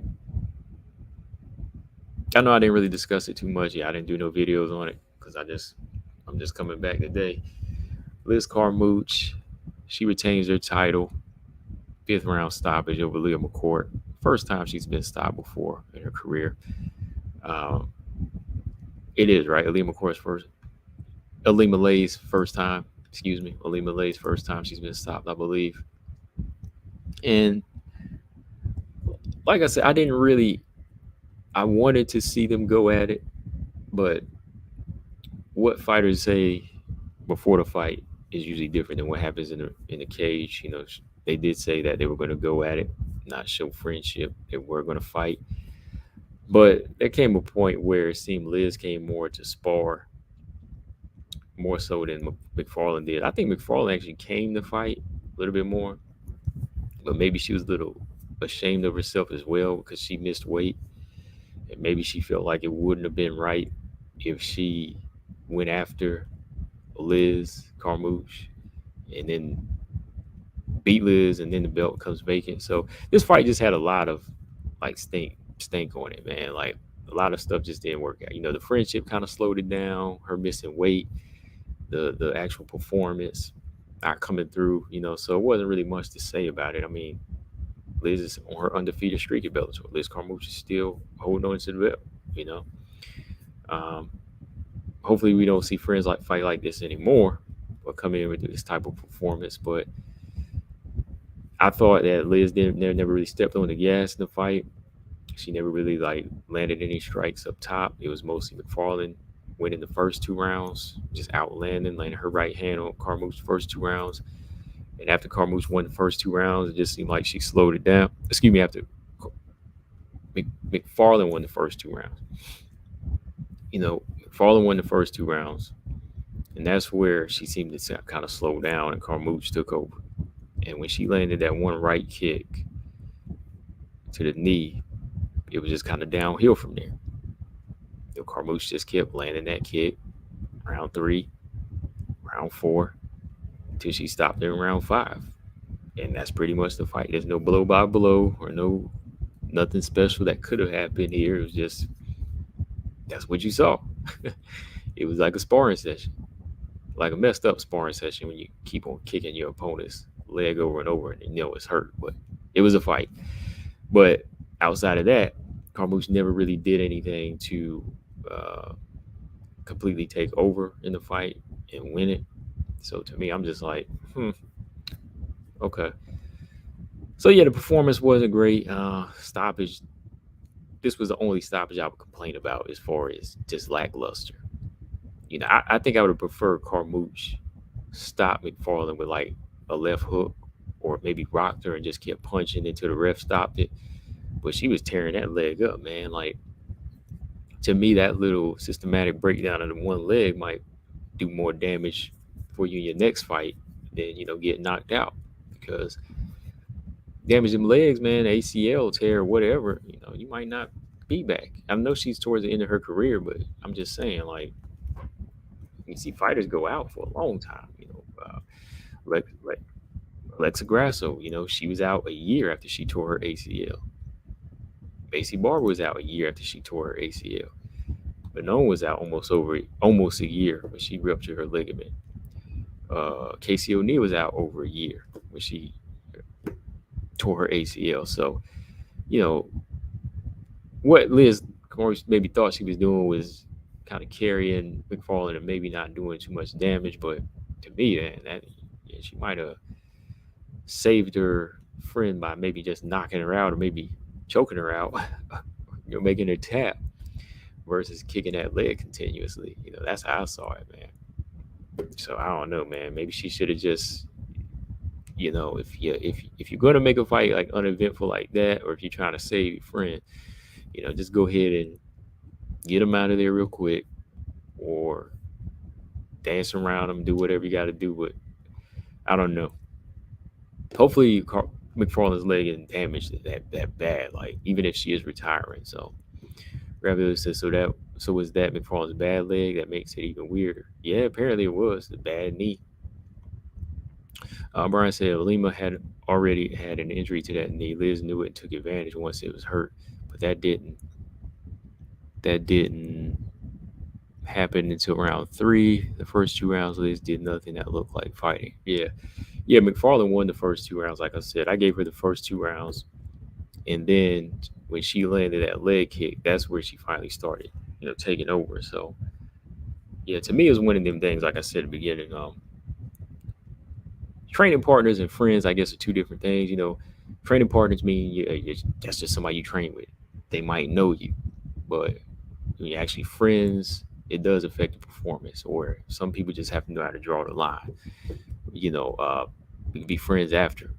I know I didn't really discuss it too much. Yeah, I didn't do no videos on it because I'm just coming back today. Liz Carmouche, she retains her title, 5th round stoppage over Leah McCourt. First time she's been stopped before in her career. It is, right? Alima Lay's first time. Alima Lay's first time she's been stopped, I believe. And like I said, I wanted to see them go at it, but what fighters say before the fight is usually different than what happens in the cage. They did say that they were going to go at it, not show friendship. They were going to fight. But there came a point where it seemed Liz came more to spar, more so than McFarlane did. I think McFarlane actually came to fight a little bit more, but maybe she was a little ashamed of herself as well because she missed weight. And maybe she felt like it wouldn't have been right if she went after Liz Carmouche and then beat Liz and then the belt comes vacant. So this fight just had a lot of like stink on it, man. Like, a lot of stuff just didn't work out. The friendship kind of slowed it down, her missing weight, the actual performance not coming through, so it wasn't really much to say about it. I mean, Liz is on her undefeated streak at Bellator. Liz Carmouche is still holding on to the belt, hopefully we don't see friends fight like this anymore or come in with this type of performance. But I thought that Liz never really stepped on the gas in the fight. She never really landed any strikes up top. It was mostly McFarlane winning the first 2 rounds, just landing her right hand on Carmouche's first 2 rounds. And after Carmouche won the first 2 rounds, it just seemed like she slowed it down. Excuse me, after McFarlane won the first 2 rounds. McFarlane won the first 2 rounds, and that's where she seemed to kind of slow down, and Carmouche took over. And when she landed that one right kick to the knee, it was just kind of downhill from there. Carmouche just kept landing that kick, round 3, round 4, until she stopped in round 5. And that's pretty much the fight. There's no blow by blow or nothing special that could have happened here. It was just, that's what you saw. It was like a sparring session, like a messed up sparring session when you keep on kicking your opponent's leg over and over and it's hurt. But it was a fight. But outside of that, Carmouche never really did anything to completely take over in the fight and win it. So to me, I'm just like, okay. So yeah, the performance wasn't great. Stoppage. This was the only stoppage I would complain about as far as just lackluster. I think I would have preferred Carmouche stop McFarlane with like a left hook, or maybe rocked her and just kept punching until the ref stopped it. But she was tearing that leg up, man. Like, to me, that little systematic breakdown of the one leg might do more damage for you in your next fight than get knocked out, because damage them legs, man, ACL tear, whatever, you might not be back. I know she's towards the end of her career, but I'm just saying, like, you see fighters go out for a long time. Like Alexa Grasso, she was out a year after she tore her ACL. Macy Barber was out a year after she tore her ACL. Benone was out almost a year when she ruptured her ligament. Casey O'Neill was out over a year when she tore her ACL. So, what Liz maybe thought she was doing was kind of carrying McFarlane and maybe not doing too much damage. But to me, man, she might have saved her friend by maybe just knocking her out, or maybe choking her out, making her tap, versus kicking that leg continuously. That's how I saw it, man. So I don't know, man. Maybe she should have just, if you're gonna make a fight like uneventful like that, or if you're trying to save your friend, just go ahead and get them out of there real quick, or dance around them, do whatever you got to do. But I don't know. Hopefully, McFarlane's leg isn't damaged that bad. Like, even if she is retiring. So Ravioli says, so was that McFarlane's bad leg? That makes it even weirder. Yeah, apparently it was the bad knee. Brian said Lima had already had an injury to that knee. Liz knew it and took advantage once it was hurt, but that didn't happen until round 3. The first 2 rounds, Liz did nothing that looked like fighting. Yeah, McFarlane won the first 2 rounds. Like I said, I gave her the first 2 rounds, and then when she landed that leg kick, that's where she finally started, taking over. So yeah, to me, it was one of them things. Like I said at the beginning, training partners and friends, I guess, are 2 different things. Training partners mean that's just somebody you train with. They might know you, but when you're actually friends, it does affect the performance. Or some people just have to know how to draw the line. We can be friends after.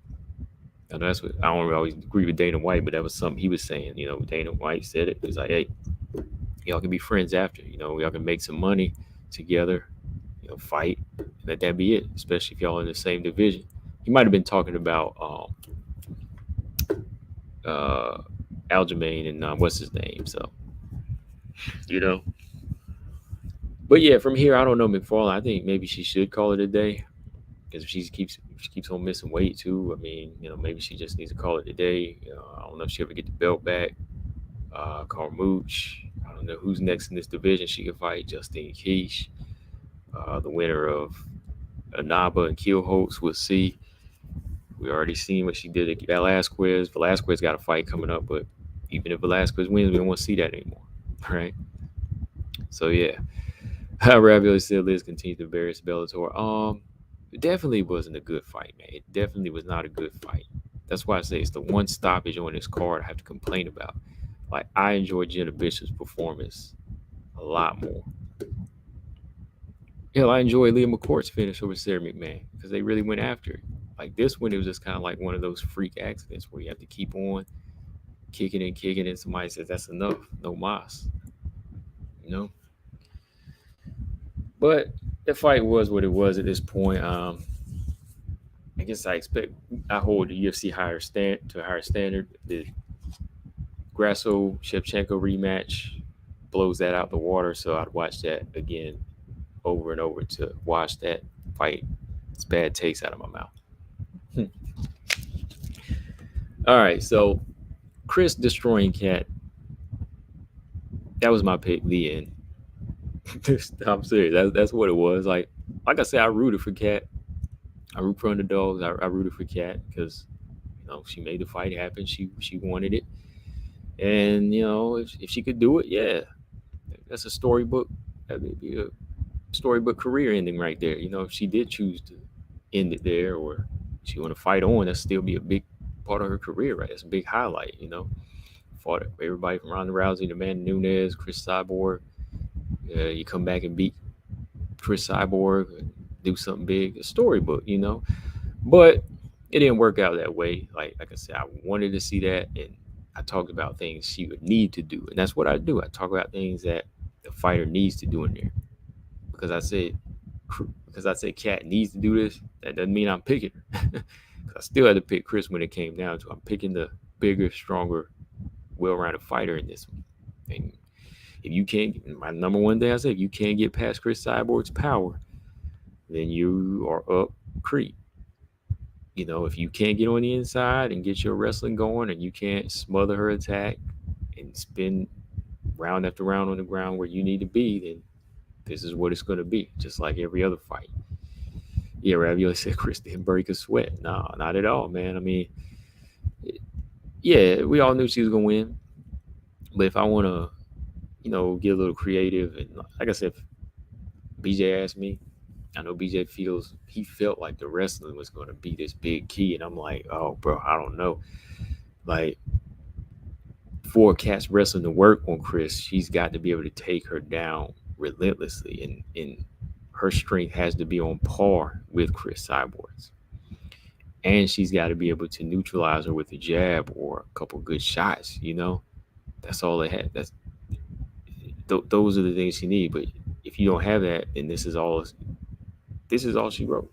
I know that's what I don't always agree with Dana White, but that was something he was saying. Dana White said it. He was like, hey, y'all can be friends after. Y'all can make some money together, fight, and let that be it, especially if y'all in the same division. He might have been talking about Aljamain and what's his name. So, But yeah, from here, I don't know McFarlane. I think maybe she should call it a day, because if she keeps on missing weight too, I mean, maybe she just needs to call it a day. I don't know if she ever get the belt back. Carmouche, I don't know who's next in this division she could fight. Justine Keesh, the winner of Anaba and Keelholtz. We'll see. We already seen what she did at Velasquez. Velasquez got a fight coming up, but even if Velasquez wins, we don't want to see that anymore, right? So yeah, Ravioli said Liz continues to embarrass Bellator. It definitely wasn't a good fight, man. It definitely was not a good fight. That's why I say it's the one stoppage on this card I have to complain about. Like, I enjoyed Jenna Bishop's performance a lot more. Hell, I enjoyed Leah McCourt's finish over Sarah McMahon, because they really went after it. Like this one, it was just kind of like one of those freak accidents where you have to keep on kicking, and somebody says that's enough, no mas, you know. But the fight was what it was at this point. I guess I hold the UFC higher standard. The Grasso Shevchenko rematch blows that out the water, so I'd watch that again over and over to watch that fight. It's bad taste out of my mouth. All right, so Chris destroying Cat. That was my pick. The end. I'm serious. That's what it was. Like I said, I rooted for Cat. I root for underdogs. I rooted for Cat because she made the fight happen. She wanted it, and if she could do it, yeah, that's a storybook. That would be a storybook career ending right there. If she did choose to end it there, or she want to fight on, that still be a big part of her career, right? That's a big highlight. Fought everybody from Ronda Rousey to Amanda Nunes, Chris Cyborg. You come back and beat Chris Cyborg and do something big. A storybook. But it didn't work out that way. Like I said, I wanted to see that, and I talked about things she would need to do, and that's what I do. I talk about things that the fighter needs to do in there. Because I said Cat needs to do this, that doesn't mean I'm picking her. I still had to pick Chris when it came down to. I'm picking the bigger, stronger, well-rounded fighter in this one. And if you can't, my number one thing I say, if you can't get past Chris Cyborg's power, then you are up creep. If you can't get on the inside and get your wrestling going, and you can't smother her attack and spin round after round on the ground where you need to be, then this is what it's going to be, just like every other fight. Yeah, Ravioli said Chris didn't break a sweat. No, not at all, man. I mean, yeah, we all knew she was going to win. But if I want to, get a little creative, and like I said, BJ asked me, I know BJ he felt like the wrestling was going to be this big key. And I'm like, oh, bro, I don't know. Like, for Cat's wrestling to work on Chris, she's got to be able to take her down relentlessly. And her strength has to be on par with Chris Cyborg's. And she's got to be able to neutralize her with a jab or a couple good shots. That's all they had. Those are the things she needs. But if you don't have that, then this is all she wrote.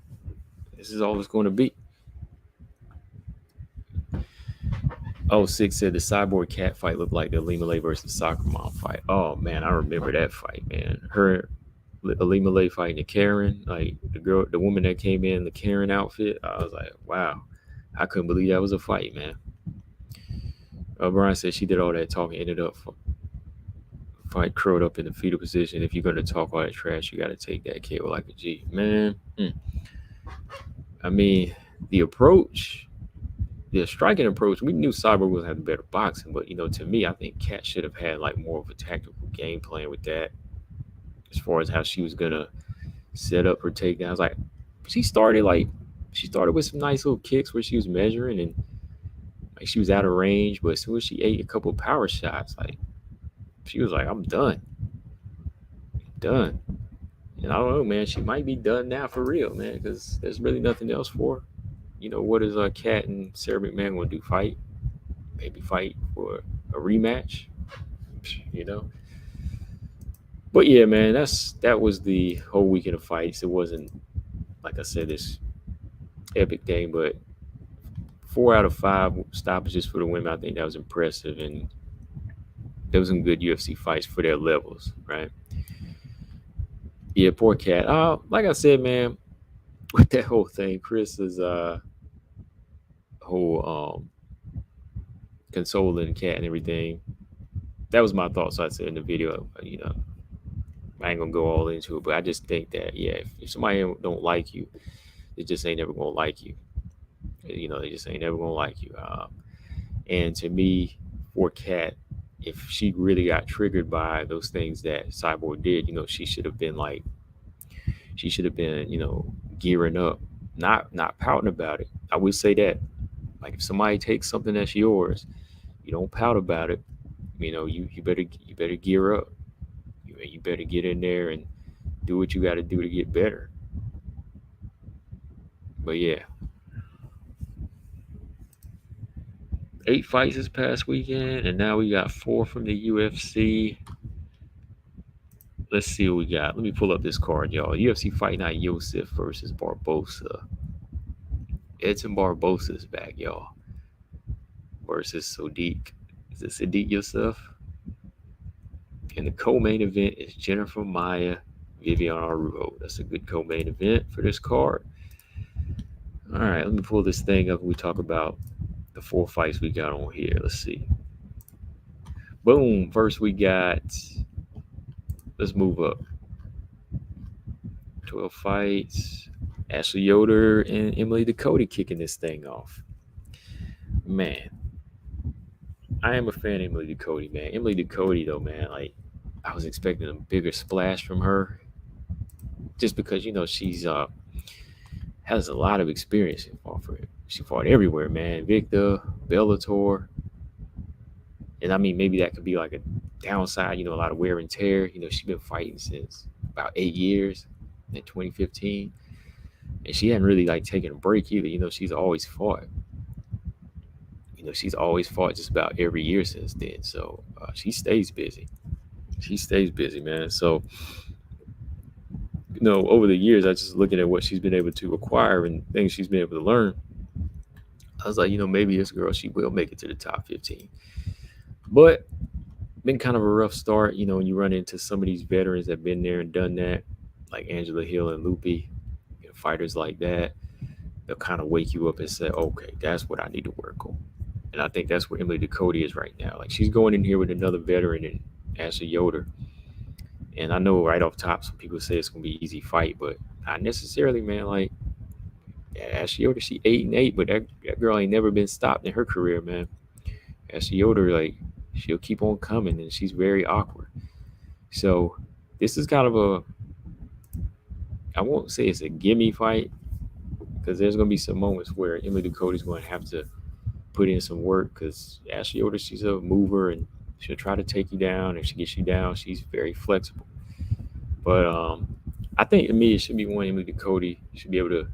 This is all it's going to be. Oh, Six said the Cyborg Cat fight looked like the Alima versus Soccer Mom fight. Oh man, I remember that fight, man. Her Alima fighting the Karen, like the woman that came in the Karen outfit. I was like, wow, I couldn't believe that was a fight, man. Brian said she did all that talking, ended up fight curled up in the fetal position. If you're gonna talk all that trash, you got to take that KO like a G, man. I mean, the striking approach, we knew Cyborg was having better boxing, but to me, I think Cat should have had like more of a tactical game plan with that, as far as how she was gonna set up her takedowns. Like she started with some nice little kicks where she was measuring and like she was out of range, but as soon as she ate a couple power shots, like she was like, I'm done. And I don't know, man, she might be done now for real, man, because there's really nothing else for her. What is Cat and Sarah McMahon going to do? Fight? Maybe fight for a rematch? But yeah, man, that was the whole weekend of fights. It wasn't, like I said, this epic thing, but 4 out of 5 stoppages for the women. I think that was impressive, and there was some good UFC fights for their levels, right? Yeah, poor Cat. Like I said, man, with that whole thing, Chris's whole consoling Cat and everything. That was my thoughts. I said in the video, I ain't gonna go all into it, but I just think that if somebody don't like you, they just ain't never gonna like you. They just ain't never gonna like you. And to me, for Cat, if she really got triggered by those things that Cyborg did, she should have been gearing up, not pouting about it. I would say that, like, if somebody takes something that's yours, you don't pout about it. You better gear up. You better get in there and do what you got to do to get better. But yeah, 8 fights this past weekend, and now we got 4 from the UFC. Let's see what we got. Let me pull up this card, y'all. UFC Fight Night Yosef versus Barbosa. Edson Barbosa's back, y'all. Versus Sodiq. Is it Sadiq Yosef? And the co-main event is Jennifer Maia, Vivian Araujo. That's a good co-main event for this card. All right, let me pull this thing up and we talk about the 4 fights we got on here. Let's see. Boom. First we got, let's move up. 12 fights. Ashley Yoder and Emily Ducote kicking this thing off. Man, I am a fan of Emily Ducote, man. Emily Ducote, though, man, like, I was expecting a bigger splash from her just because, she's has a lot of experience in fought for it. She fought everywhere, man. Victor, Bellator. And I mean, maybe that could be like a downside, a lot of wear and tear. She's been fighting since about 8 years in 2015. And she hadn't really like taken a break either. She's always fought. She's always fought just about every year since then. So she stays busy. She stays busy, man. So, over the years, I just looking at what she's been able to acquire and things she's been able to learn. I was like, maybe this girl, she will make it to the top 15. But been kind of a rough start, when you run into some of these veterans that have been there and done that, like Angela Hill and Lupe, fighters like that. They'll kind of wake you up and say, okay, that's what I need to work on. And I think that's where Emily Ducote is right now. Like, she's going in here with another veteran and Ashley Yoder. And I know right off top, some people say it's going to be an easy fight, but not necessarily, man. Like, Ashley Yoder, she 8-8, but that girl ain't never been stopped in her career, man. Ashley Yoder, like, she'll keep on coming, and she's very awkward. So this is kind of I won't say it's a gimme fight, because there's going to be some moments where Emily Ducote is going to have to put in some work, because Ashley Yoder, she's a mover, and she'll try to take you down. If she gets you down, she's very flexible. But I think it should be one Emily Ducote should be able to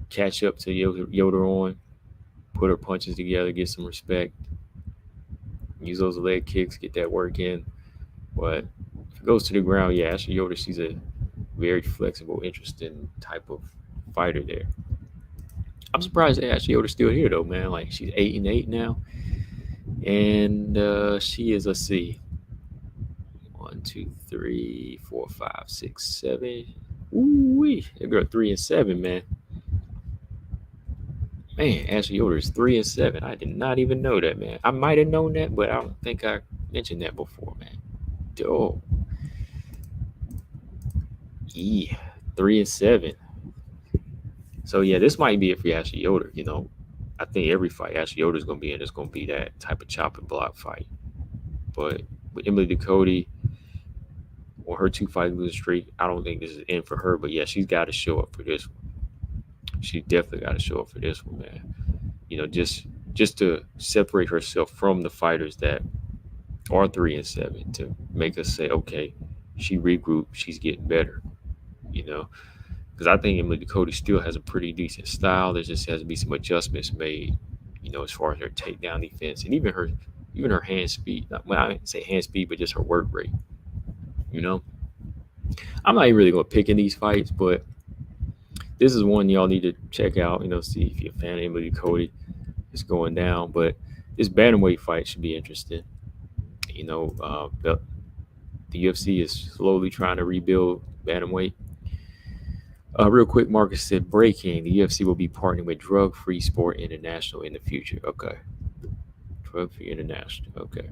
catch up to Yoder on, put her punches together, get some respect, use those leg kicks, get that work in. But if it goes to the ground, yeah, Ashley Yoder, she's a very flexible, interesting type of fighter there. I'm surprised that Ashley Yoder's still here, though, man. Like, she's 8-8 now. And she is, let's see, 1, 2, 3, 4, 5, 6, 7. Ooh-wee. That girl 3-7, man. Man, Ashley Yoder is 3-7. I did not even know that, man. I might have known that, but I don't think I mentioned that before, man. Oh. Yeah, 3-7. So yeah, this might be it for Ashley Yoder. I think every fight Ashley Yoder is going to be in is going to be that type of chop and block fight. But with Emily Ducote, on her 2 fight losing streak, I don't think this is in for her. But yeah, she's got to show up for this one. She definitely got to show up for this one, man. Just to separate herself from the fighters that are 3-7, to make us say, okay, she regrouped, she's getting better. Because I think Emily Ducote still has a pretty decent style. There just has to be some adjustments made, as far as her takedown defense and even her hand speed. Well, I didn't say hand speed, but just her work rate. I'm not even really going to pick in these fights, but this is one y'all need to check out. See if you're a fan of Emily Ducote. It's going down, but this bantamweight fight should be interesting. The UFC is slowly trying to rebuild bantamweight. Real quick, Marcus said, breaking, the UFC will be partnering with Drug Free Sport International in the future. Okay. Drug Free International. Okay.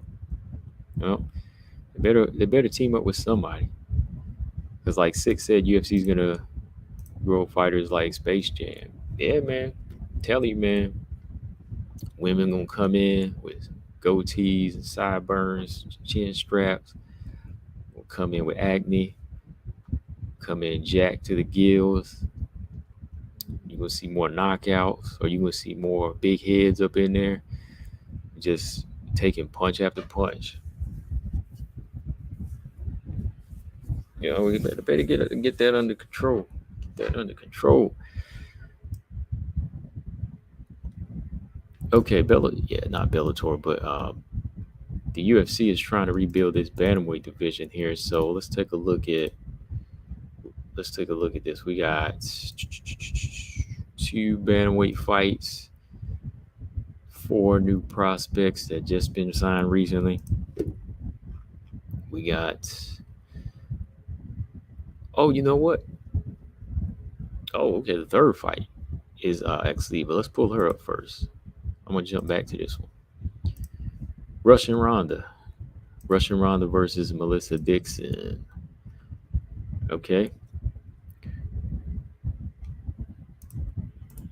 Well, they better team up with somebody. Because like Six said, UFC is going to grow fighters like Space Jam. Yeah, man. Tell you, man. Women going to come in with goatees and sideburns, chin straps. Will come in with acne. Come in jacked to the gills. You're going to see more knockouts, or you're going to see more big heads up in there just taking punch after punch. We better get that under control. Get that under control. Okay, yeah, not Bellator, but the UFC is trying to rebuild this bantamweight division here. So let's take a look at this. We got two bantamweight fights, four new prospects that just been signed recently. We got, oh, you know what? Oh, okay, the third fight is actually, but let's pull her up first. I'm gonna jump back to this one. Russian Ronda. Russian Ronda versus Melissa Dixon. Okay.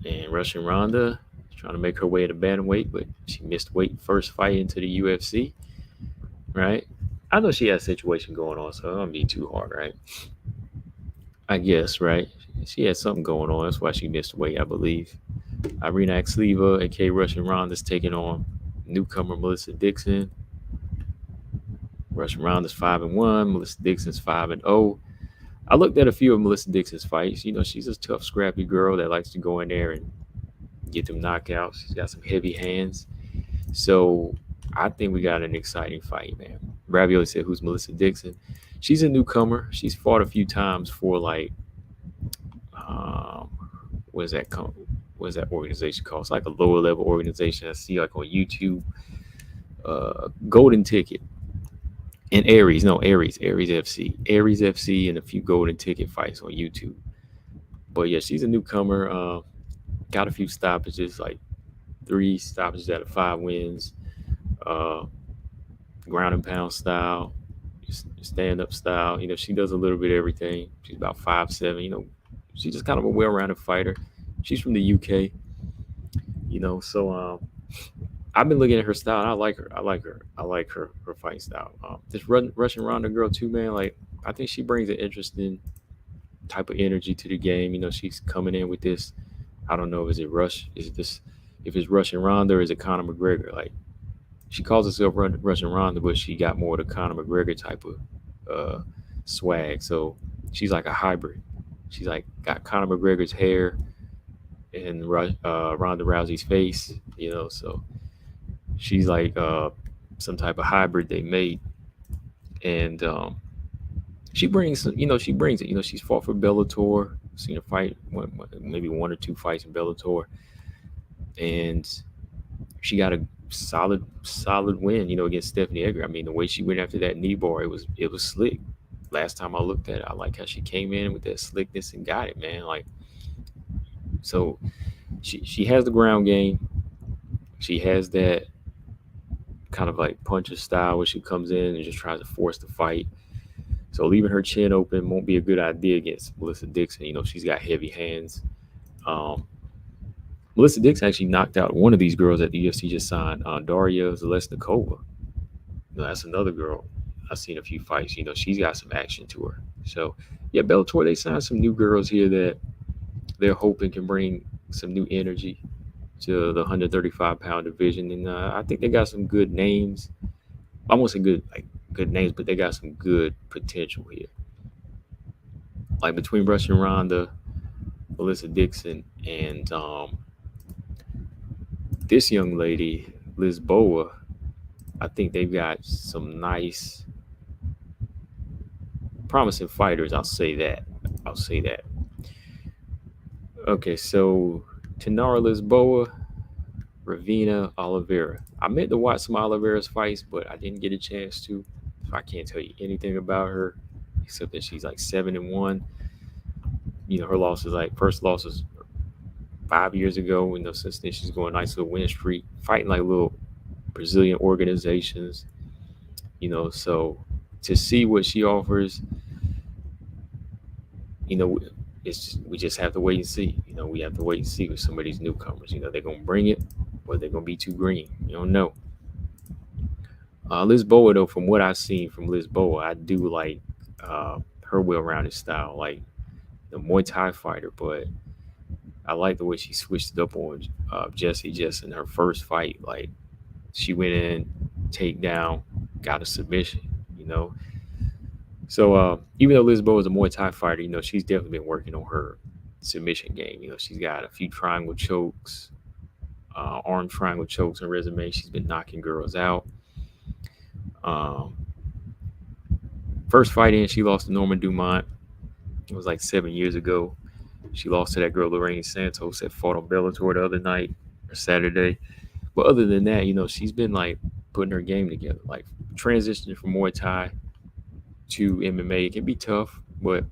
And Russian Ronda is trying to make her way to bantamweight, but she missed weight first fight into the UFC. Right? I know she has a situation going on, so it don't be too hard, right? I guess, right? She had something going on. That's why she missed weight, I believe. Irina Aksleva, aka Russian Ronda's taking on newcomer Melissa Dixon. Russian Ronda's 5-1. Melissa Dixon's 5-0. I looked at a few of Melissa Dixon's fights. You know, she's a tough, scrappy girl that likes to go in there and get them knockouts. She's got some heavy hands. So I think we got an exciting fight, man. Ravioli said, "Who's Melissa Dixon?" She's a newcomer. She's fought a few times for like, um, what is that? What is that organization called? It's like a lower level organization I see like on YouTube. Golden Ticket and Aries FC, and a few Golden Ticket fights on YouTube. But yeah, she's a newcomer. Got a few stoppages, like 3 stoppages out of 5 wins. Uh, Ground and pound style, stand up style. You know, she does a little bit of everything. She's about 5'7". You know, she's just kind of a well rounded fighter. She's from the UK. You know, so I've been looking at her style. And I like her. I like her fight style. This Russian Ronda girl too, man. Like I think she brings an interesting type of energy to the game. You know, she's coming in with this. I don't know. Is it Rush? Is it this? If it's Russian Ronda or is it Conor McGregor? Like she calls herself Russian Ronda, but she got more of the Conor McGregor type of swag. So she's like a hybrid. She's like got Conor McGregor's hair and Ronda Rousey's face. You know, so she's like some type of hybrid they made, and she brings, you know, she brings it. You know, she's fought for Bellator. Seen her fight maybe 1 or 2 fights in Bellator, and she got a solid win. You know, against Stephanie Edgar. I mean, the way she went after that knee bar, it was slick. Last time I looked at it, I like how she came in with that slickness and got it, man. Like, so she has the ground game. She has that kind of like puncher style where she comes in and just tries to force the fight. So leaving her chin open won't be a good idea against Melissa Dixon. You know, she's got heavy hands. Um, Melissa Dixon actually knocked out one of these girls that the UFC just signed, Daria Zalesnikova. You know, that's another girl I've seen a few fights. You know, she's got some action to her. So, yeah, Bellator, they signed some new girls here that they're hoping can bring some new energy to the 135-pound division. And I think they got some good names. I won't say good names, but they got some good potential here. Like between Russian Ronda, Melissa Dixon, and this young lady, Lisboa, I think they've got some nice, promising fighters. I'll say that. Okay, so Tenara Lisboa, Ravina Oliveira. I meant to watch some Oliveira's fights, but I didn't get a chance to. So I can't tell you anything about her except that she's like 7-1. You know, her losses, like first losses 5 years ago. You know, since then she's going nice little win streak, fighting like little Brazilian organizations. You know, so to see what she offers, you know, we just have to wait and see. You know, we have to wait and see with some of these newcomers. You know, they're gonna bring it, or they're gonna be too green. You don't know. Lisboa, though, from what I've seen from Lisboa, I do like her well-rounded style, like the Muay Thai fighter. But I like the way she switched it up on Jessie just in her first fight. Like she went in, takedown, got a submission. You know, so even though Lisboa is a Muay Thai fighter, you know, she's definitely been working on her submission game. You know, she's got a few triangle chokes. arm triangle chokes and resume. She's been knocking girls out. Um, First fight in, she lost to Norma Dumont. It was like 7 years ago. She lost to that girl Lorraine Santos that fought on Bellator the other night or Saturday. But other than that, she's been like putting her game together. Like transitioning from Muay Thai to MMA, it can be tough, but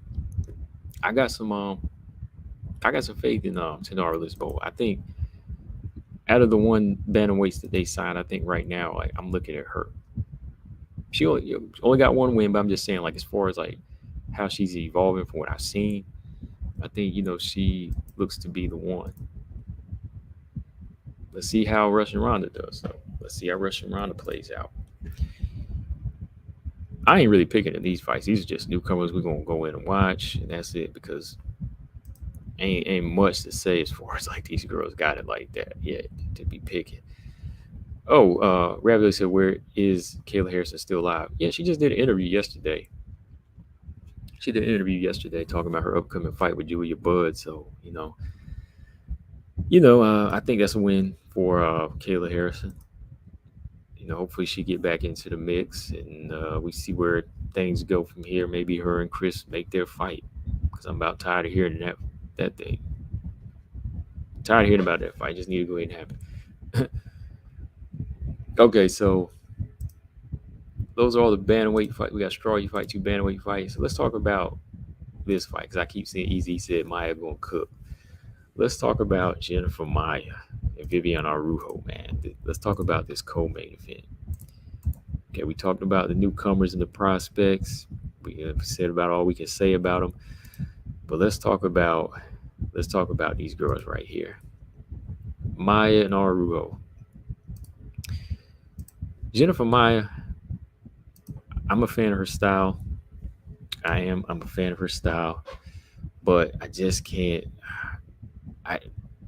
I got some faith in Tenara Lisboa. I think out of the one bantamweights that they signed, I think right now, like I'm looking at her. She only got one win, but I'm just saying, like as far as like how she's evolving from what I've seen, I think she looks to be the one. Let's see how Russian Ronda does, though. Let's see how Russian Ronda plays out. I ain't really picking in these fights. These are just newcomers we're gonna go in and watch, and that's it. Because ain't much to say as far as like these girls got it like that yet to be picking. Oh, Ravioli said, "Where is Kayla Harrison still alive?" Yeah, she just did an interview yesterday. She did an interview yesterday talking about her upcoming fight with Julia Budd. So I think that's a win for Kayla Harrison. Hopefully she get back into the mix, and we see where things go from here. Maybe her and Chris make their fight, because I'm about tired of hearing that thing. Tired of hearing about that fight. Just need to go ahead and happen. Okay, so those are all the bantamweight fights. We got strawweight fight, 2 bantamweight fights. So let's talk about this fight, because I keep seeing Easy said Maia gonna cook. Let's talk about Jennifer Maia and Vivian Araujo, man. Let's talk about this co-main event. Okay, we talked about the newcomers and the prospects. We have said about all we can say about them, but let's talk about these girls right here, Maia and Araujo. Jennifer Maia, I'm a fan of her style. I'm a fan of her style, but I just can't.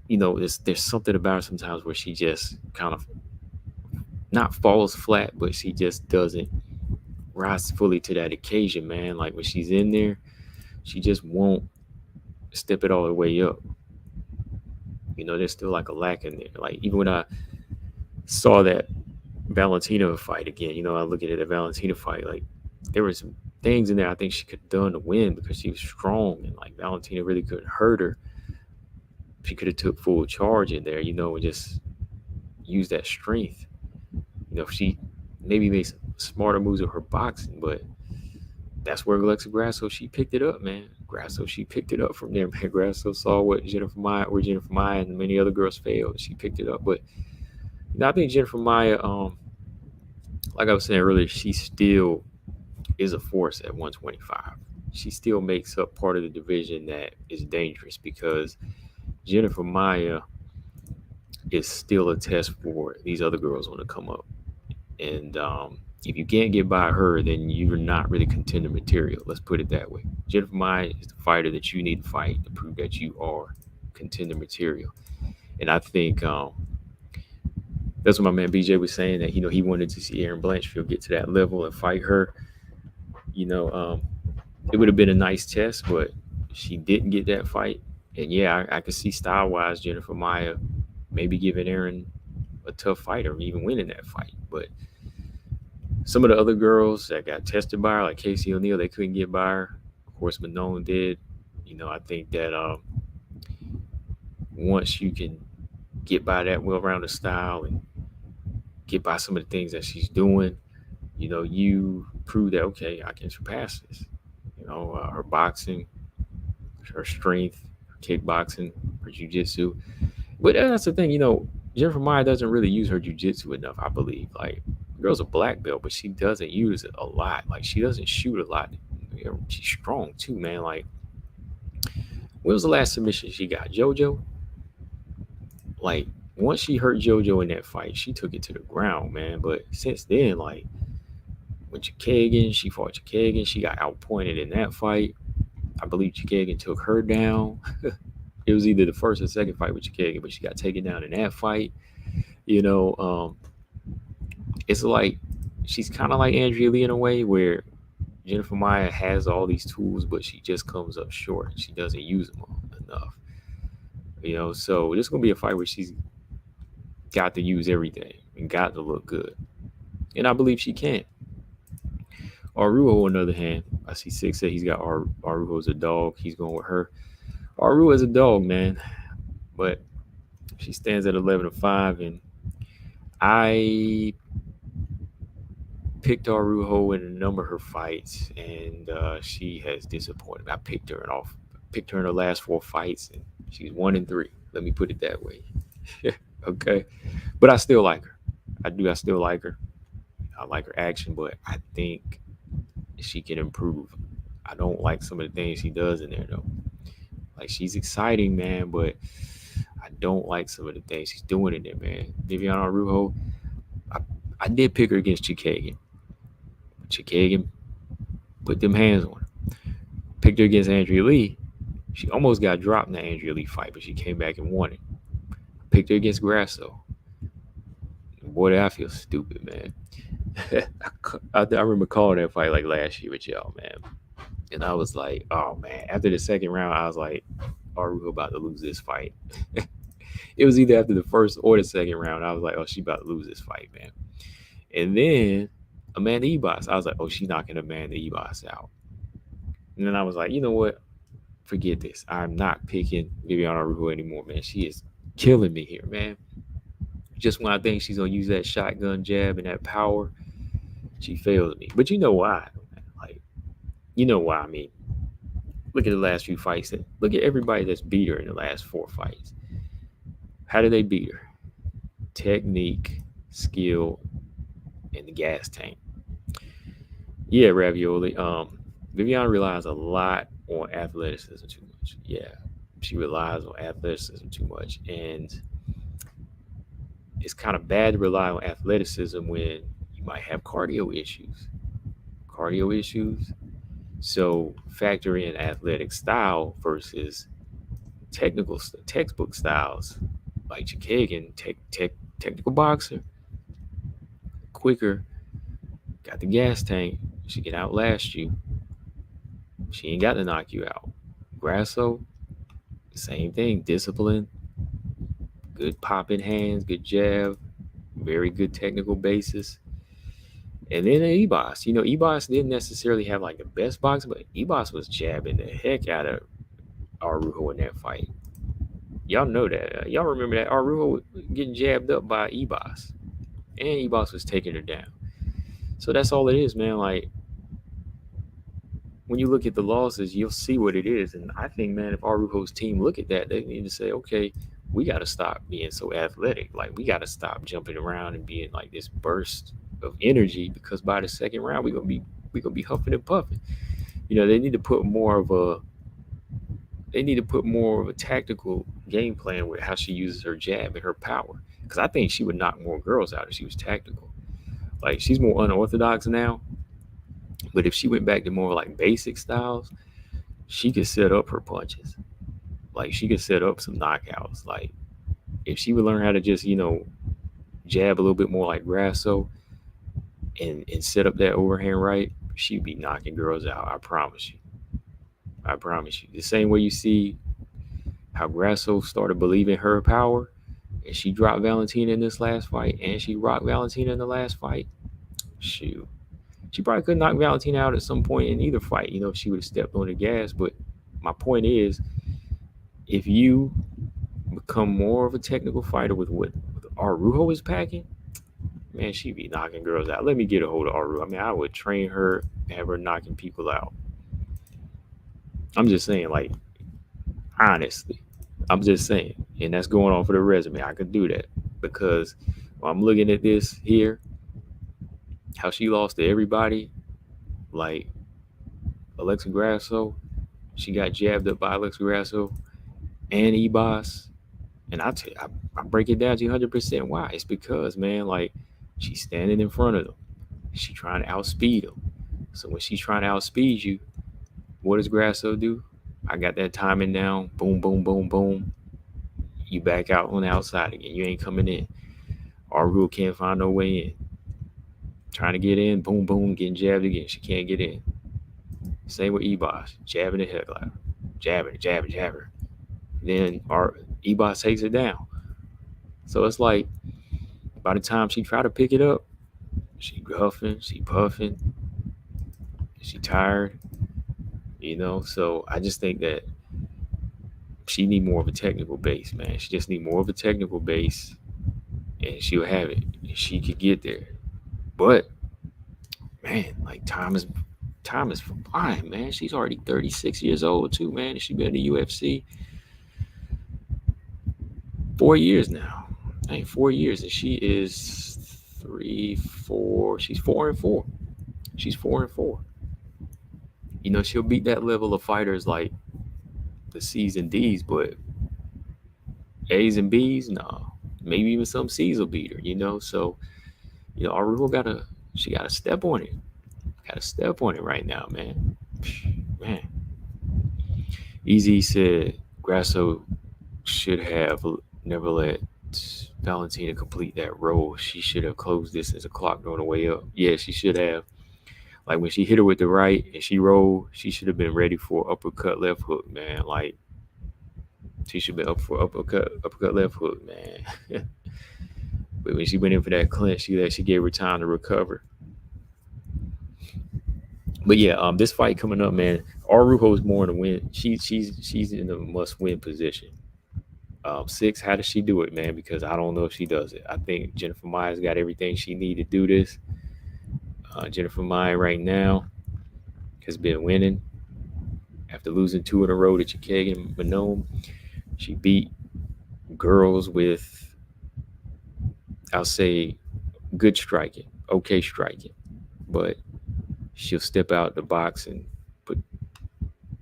There's something about her sometimes where she just kind of not falls flat, but she just doesn't rise fully to that occasion, man. Like when she's in there, she just won't step it all the way up. There's still like a lack in there. Like even when I saw that Valentina fight again, I look at it, a Valentina fight, like there were some things in there I think she could have done to win, because she was strong and like Valentina really couldn't hurt her. She could have took full charge in there, and just use that strength. She maybe made some smarter moves with her boxing, but that's where Alexa Grasso, she picked it up, man. She picked it up from there, man. Grasso saw where Jennifer Maia and many other girls failed. She picked it up, but I think Jennifer Maia, like I was saying earlier, she still is a force at 125. She still makes up part of the division that is dangerous, because Jennifer Maia is still a test for these other girls on the come up. And if you can't get by her, then you're not really contender material. Let's put it that way. Jennifer Maia is the fighter that you need to fight to prove that you are contender material. And I think that's what my man BJ was saying, that he wanted to see Erin Blanchfield get to that level and fight her. It would have been a nice test, but she didn't get that fight. And yeah, I could see style-wise Jennifer Maia maybe giving Erin a tough fight or even winning that fight. But some of the other girls that got tested by her, like Casey O'Neill, they couldn't get by her. Of course, Manon did. I think that once you can get by that well-rounded style and get by some of the things that she's doing, you prove that, okay, I can surpass this. Her boxing, her strength, her kickboxing, her jiu-jitsu. But that's the thing, Jennifer Maia doesn't really use her jiu-jitsu enough, I believe. Like, the girl's a black belt, but she doesn't use it a lot. Like, she doesn't shoot a lot. She's strong, too, man. Like, when was the last submission she got? JoJo? Like, once she hurt JoJo in that fight, she took it to the ground, man. But since then, like, when she fought Chikagan, she got outpointed in that fight. I believe Chikagan took her down. It was either the first or second fight with Chikagan, but she got taken down in that fight. It's like she's kind of like Andrea Lee in a way, where Jennifer Maia has all these tools, but she just comes up short. She doesn't use them enough. So this is gonna be a fight where she's got to use everything and got to look good. And I believe she can. Arujo, on the other hand, I see Six said he's got Arujo as a dog. He's going with her. Arujo is a dog, man. But she stands at 11-5, and I picked Arujo in a number of her fights, and she has disappointed me. I picked her in her last 4 fights, and she's 1-3. Let me put it that way. Okay, but I still like her. I do. I still like her. I like her action, but I think she can improve. I don't like some of the things she does in there though. Like she's exciting, man, but I don't like some of the things she's doing in there, man. Viviana Arujo, I, I did pick her against Chikagan. Chikagan put them hands on her. Picked her against Andrea Lee. She almost got dropped in the Andrea Lee fight, but she came back and won it. Picked her against Grasso. Boy, did I feel stupid, man. I remember calling that fight like last year with y'all, man. And I was like, oh, man. After the second round, I was like, Arujo about to lose this fight. It was either after the first or the second round. I was like, oh, she about to lose this fight, man. And then Amanda Ebos, I was like, oh, she knocking Amanda Ebos out. And then I was like, you know what? Forget this. I'm not picking Viviana Arujo anymore, man. She is killing me here, man. Just when I think she's going to use that shotgun jab and that power, she fails me. But you know why? Like, you know why? I mean, look at the last few fights. Look at everybody that's beat her in the last 4 fights. How did they beat her? Technique, skill, and the gas tank. Yeah, Ravioli. Viviana relies a lot on athleticism too much. Yeah, she relies on athleticism too much. And it's kind of bad to rely on athleticism when you might have cardio issues. Cardio issues. So factor in athletic style versus textbook styles like Chikagan, technical boxer, quicker, got the gas tank. She can outlast you. She ain't got to knock you out. Grasso, same thing. Discipline, good popping hands, good jab, very good technical basis. And then Ebos, Ebos didn't necessarily have like the best boxing, but Ebos was jabbing the heck out of Arujo in that fight. Y'all know that. Y'all remember that Arujo getting jabbed up by Ebos, and Ebos was taking her down. So that's all it is, man. Like when you look at the losses, you'll see what it is. And I think, man, if Arujo's team look at that, they need to say, okay, we got to stop being so athletic. Like we got to stop jumping around and being like this burst of energy, because by the second round we're gonna be huffing and puffing. They need to put more of a tactical game plan with how she uses her jab and her power. Because I think she would knock more girls out if she was tactical. Like she's more unorthodox now, but if she went back to more like basic styles, she could set up her punches. Like she could set up some knockouts. Like if she would learn how to just jab a little bit more like Grasso and set up that overhand right, she'd be knocking girls out. I promise you. I promise you. The same way you see how Grasso started believing her power, and she dropped Valentina in this last fight, and she rocked Valentina in the last fight. Shoot. She probably could knock Valentina out at some point in either fight, if she would have stepped on the gas. But my point is, if you become more of a technical fighter with what Arujo is packing, man, she'd be knocking girls out. Let me get a hold of Arujo. I mean, I would train her, have her knocking people out. I'm just saying, like, honestly, I'm just saying. And that's going on for the resume. I could do that because when I'm looking at this here, how she lost to everybody, like Alexa Grasso, she got jabbed up by Alexa Grasso and Ebos. And I break it down to 100% why. It's because, man, like, she's standing in front of them. She's trying to outspeed them. So when she's trying to outspeed you, what does Grasso do? I got that timing down. Boom, boom, boom, boom. You back out on the outside again. You ain't coming in. Arujo can't find no way in. Trying to get in. Boom, boom. Getting jabbed again. She can't get in. Same with Ebos. Jabbing the heck out. Jabbing. Then Ebos takes her down. So it's like By the time she try to pick it up, she huffing, she puffing, she tired. So I just think that she need more of a technical base, man. She just need more of a technical base, and she'll have it. And she could get there. But man, like time is flying, man. She's already 36 years old too, man. And she been in the UFC 4 years now. 4 years, and she is 3, 4. She's 4-4. She's 4-4. She'll beat that level of fighters like the C's and D's, but A's and B's, no. Maybe even some C's will beat her. So Araujo gotta step on it. Gotta step on it right now, man. Man. Easy said Grasso should have never let Valentina complete that roll. She should have closed this as a clock on the way up. Yeah, she should have. Like when she hit her with the right and she rolled, she should have been ready for uppercut left hook, man. Like she should have been up for uppercut left hook, man. But when she went in for that clinch, she gave her time to recover. But yeah, this fight coming up, man. Araujo is more in a win. She's in a must-win position. 6, how does she do it, man? Because I don't know if she does it. I think Jennifer Maia's got everything she needs to do this. Jennifer Maia right now has been winning after losing 2 in a row to Chikeg and Manome. She beat girls with, I'll say, good striking, okay striking, but she'll step out the box and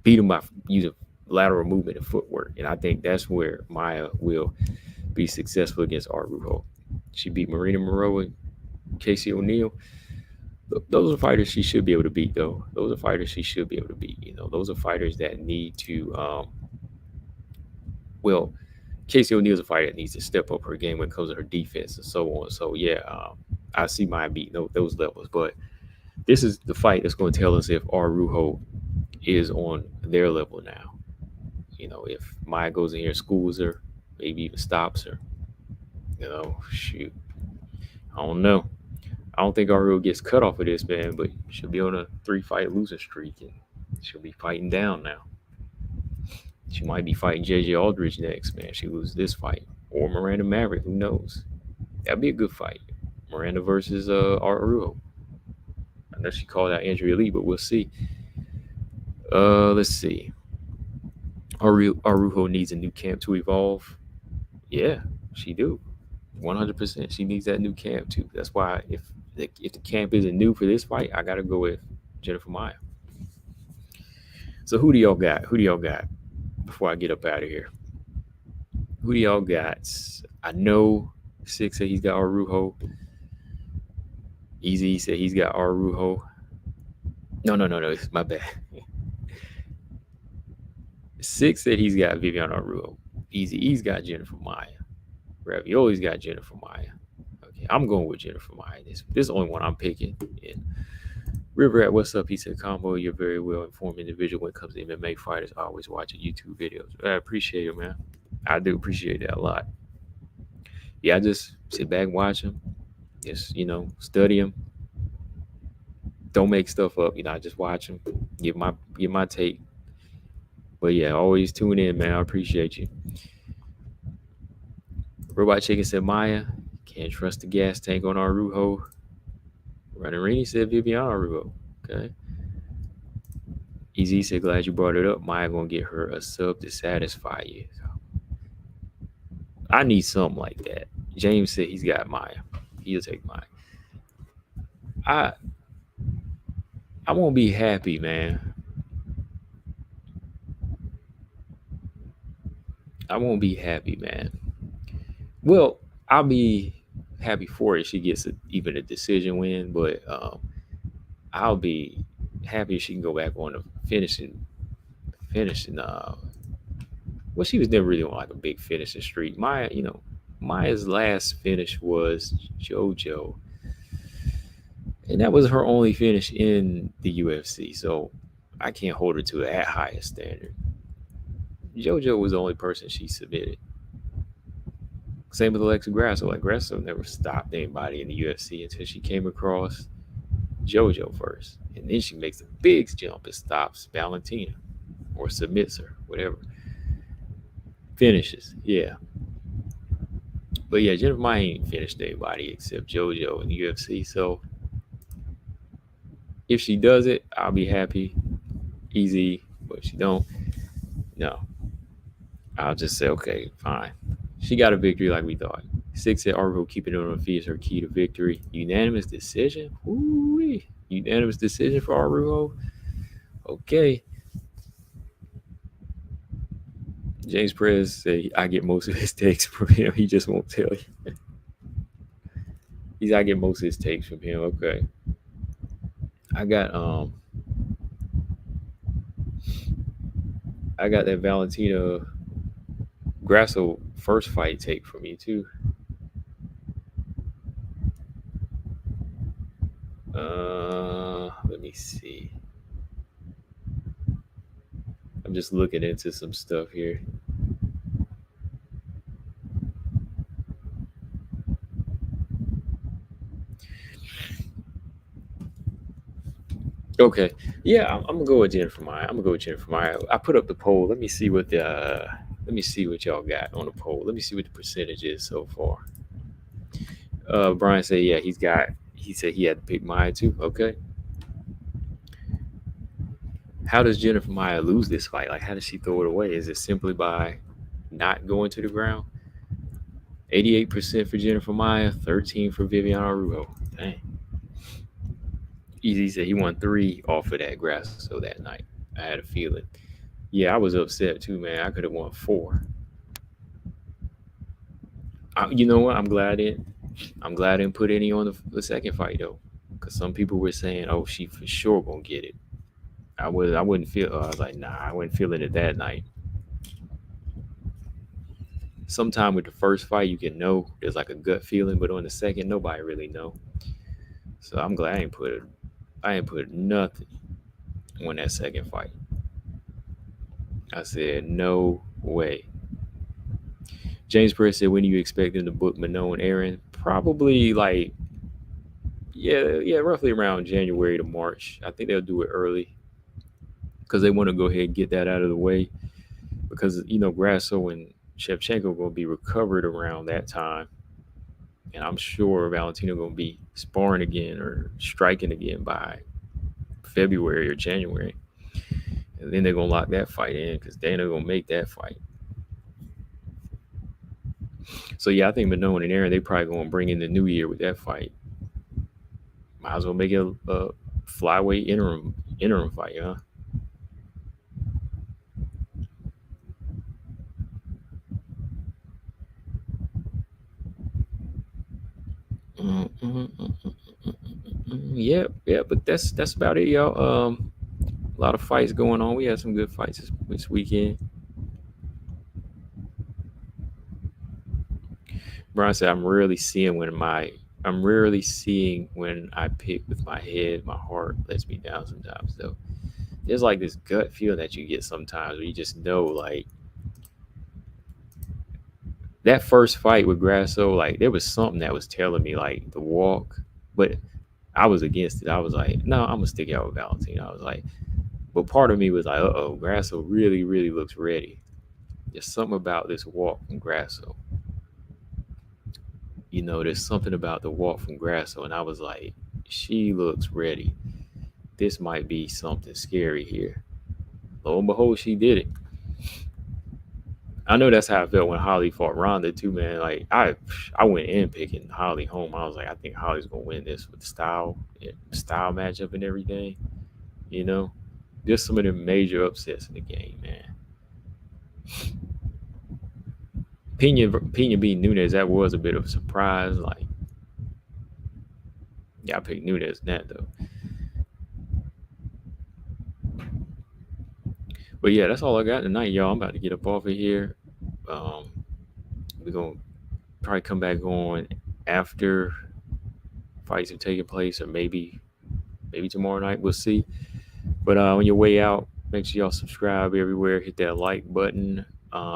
beat them by using lateral movement and footwork. And I think that's where Maia will be successful against Araujo. She beat Marina Moreau and Casey O'Neill. Those are fighters she should be able to beat, though. Those are fighters she should be able to beat. Those are fighters that need to, Casey O'Neill's a fighter that needs to step up her game when it comes to her defense and so on. So, yeah, I see Maia beating those levels. But this is the fight that's going to tell us if Araujo is on their level now. If Maia goes in here and schools her, maybe even stops her. Shoot. I don't know. I don't think Araujo gets cut off of this, man, but she'll be on a 3-fight losing streak, and she'll be fighting down now. She might be fighting JJ Aldrich next, man. She loses this fight. Or Miranda Maverick, who knows? That'd be a good fight. Miranda versus Araujo. I know she called out Andrea Lee, but we'll see. Let's see. Araujo needs a new camp to evolve. Yeah, she do. 100%. She needs that new camp too. That's why if the camp isn't new for this fight, I gotta go with Jennifer Maia. So who do y'all got? Before I get up out of here? Who do y'all got? I know 6 said he's got Araujo. Easy said he's got Araujo. No, it's my bad. 6 said he's got Viviane Araujo. Easy's got Jennifer Maia. Ravioli's got Jennifer Maia. Okay, I'm going with Jennifer Maia. This is the only one I'm picking. And River at What's Up, he said, Combo, you're a very well-informed individual when it comes to MMA fighters. I always watch your YouTube videos. I appreciate it, man. I do appreciate that a lot. Yeah, I just sit back and watch them. Just, study them. Don't make stuff up. I just watch them. Give my take. But yeah, always tune in, man. I appreciate you. Robot Chicken said Maia. Can't trust the gas tank on Araujo. Ranarini said Viviane Araujo. Okay. Easy said, glad you brought it up. Maia gonna get her a sub to satisfy you. I need something like that. James said he's got Maia. He'll take Maia. I won't be happy, man. I won't be happy, man. Well, I'll be happy for it. She gets even a decision win, but I'll be happy if she can go back on the finishing. Well, she was never really on like a big finishing streak. Maia's last finish was JoJo, and that was her only finish in the UFC. So I can't hold her to that highest standard. JoJo was the only person she submitted. Same with Alexa Grasso. Like Grasso never stopped anybody in the UFC until she came across JoJo first, and then she makes a big jump and stops Valentina or submits her, whatever. Finishes, yeah. But yeah, Jennifer Maia ain't finished anybody except JoJo in the UFC. So if she does it, I'll be happy, easy. But if she don't, no, I'll just say okay, fine. She got a victory like we thought. 6 at Arvo, keeping it on her feet is her key to victory. Unanimous decision. Ooh, unanimous decision for Arvo. Okay. James Perez said I get most of his takes from him. He just won't tell you. I get most of his takes from him. Okay. I got that Valentina Grasso first fight take from you too. Let me see. I'm just looking into some stuff here. Okay, yeah, I'm gonna go with Jennifer Maia. I put up the poll. Let me see what y'all got on the poll. Let me see what the percentage is so far. Brian said, yeah, he said he had to pick Maia too. Okay. How does Jennifer Maia lose this fight? Like, how does she throw it away? Is it simply by not going to the ground? 88% for Jennifer Maia, 13 for Vivian Araujo. Dang. Easy said he won 3 off of that Grasso that night. I had a feeling. Yeah, I was upset too, man. I could have won 4. You know what? I'm glad I didn't put any on the second fight though, because some people were saying, "Oh, she for sure gonna get it." I wouldn't feel. I was like, nah, I wasn't feeling it that night. Sometime with the first fight, you can know there's like a gut feeling, but on the second, nobody really know. So I'm glad I ain't put nothing on that second fight. I said no way. James Perez said, when do you expect them to book Mano and Aaron? Probably like yeah, roughly around January to March. I think they'll do it early because they want to go ahead and get that out of the way. Because Grasso and Shevchenko going to be recovered around that time, and I'm sure Valentino going to be sparring again or striking again by February or January, and then they're going to lock that fight in because Dana going to make that fight. So yeah, I think Mano and Aaron, they probably going to bring in the new year with that fight. Might as well make it a flyweight interim fight, huh? Yeah, but that's about it, y'all. A lot of fights going on. We had some good fights this weekend. Brian said, I'm rarely seeing when I pick with my head. My heart lets me down sometimes, though. There's like this gut feel that you get sometimes where you just know, like, that first fight with Grasso, like, there was something that was telling me, like, the walk, but I was against it. I was like, no, I'm gonna stick out with Valentina. I was like, but part of me was like, Grasso really, really looks ready. There's something about this walk from Grasso. There's something about the walk from Grasso, and I was like, she looks ready. This might be something scary here. Lo and behold, she did it. I know that's how I felt when Holly fought Ronda too, man. Like I went in picking Holly home. I was like, I think Holly's gonna win this with style matchup and everything. Just some of the major upsets in the game, man. Pena beat Nunes, that was a bit of a surprise. Like, yeah, I picked Nunes in that though. But yeah, that's all I got tonight, y'all. I'm about to get up off of here. We're gonna probably come back on after fights have taken place, or maybe tomorrow night. We'll see. But on your way out, make sure y'all subscribe everywhere. Hit that like button.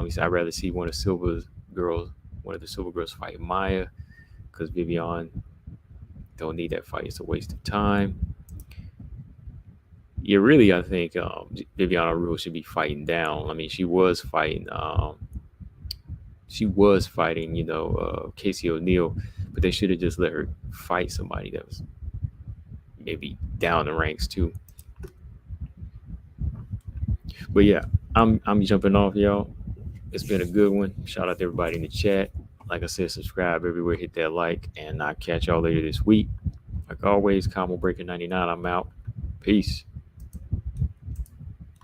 He said, I'd rather see one of Silva's girls one of the Silver Girls fight Maya, because Vivian don't need that fight. It's a waste of time. Yeah, really, I think Vivian Araujo should be fighting down. I mean, she was fighting. She was fighting, Casey O'Neill, but they should have just let her fight somebody that was maybe down the ranks too. But yeah, I'm jumping off, y'all. It's been a good one. Shout out to everybody in the chat. Like I said, subscribe everywhere, hit that like, and I'll catch y'all later this week. Like always, Combo Breaker 99. I'm out. Peace.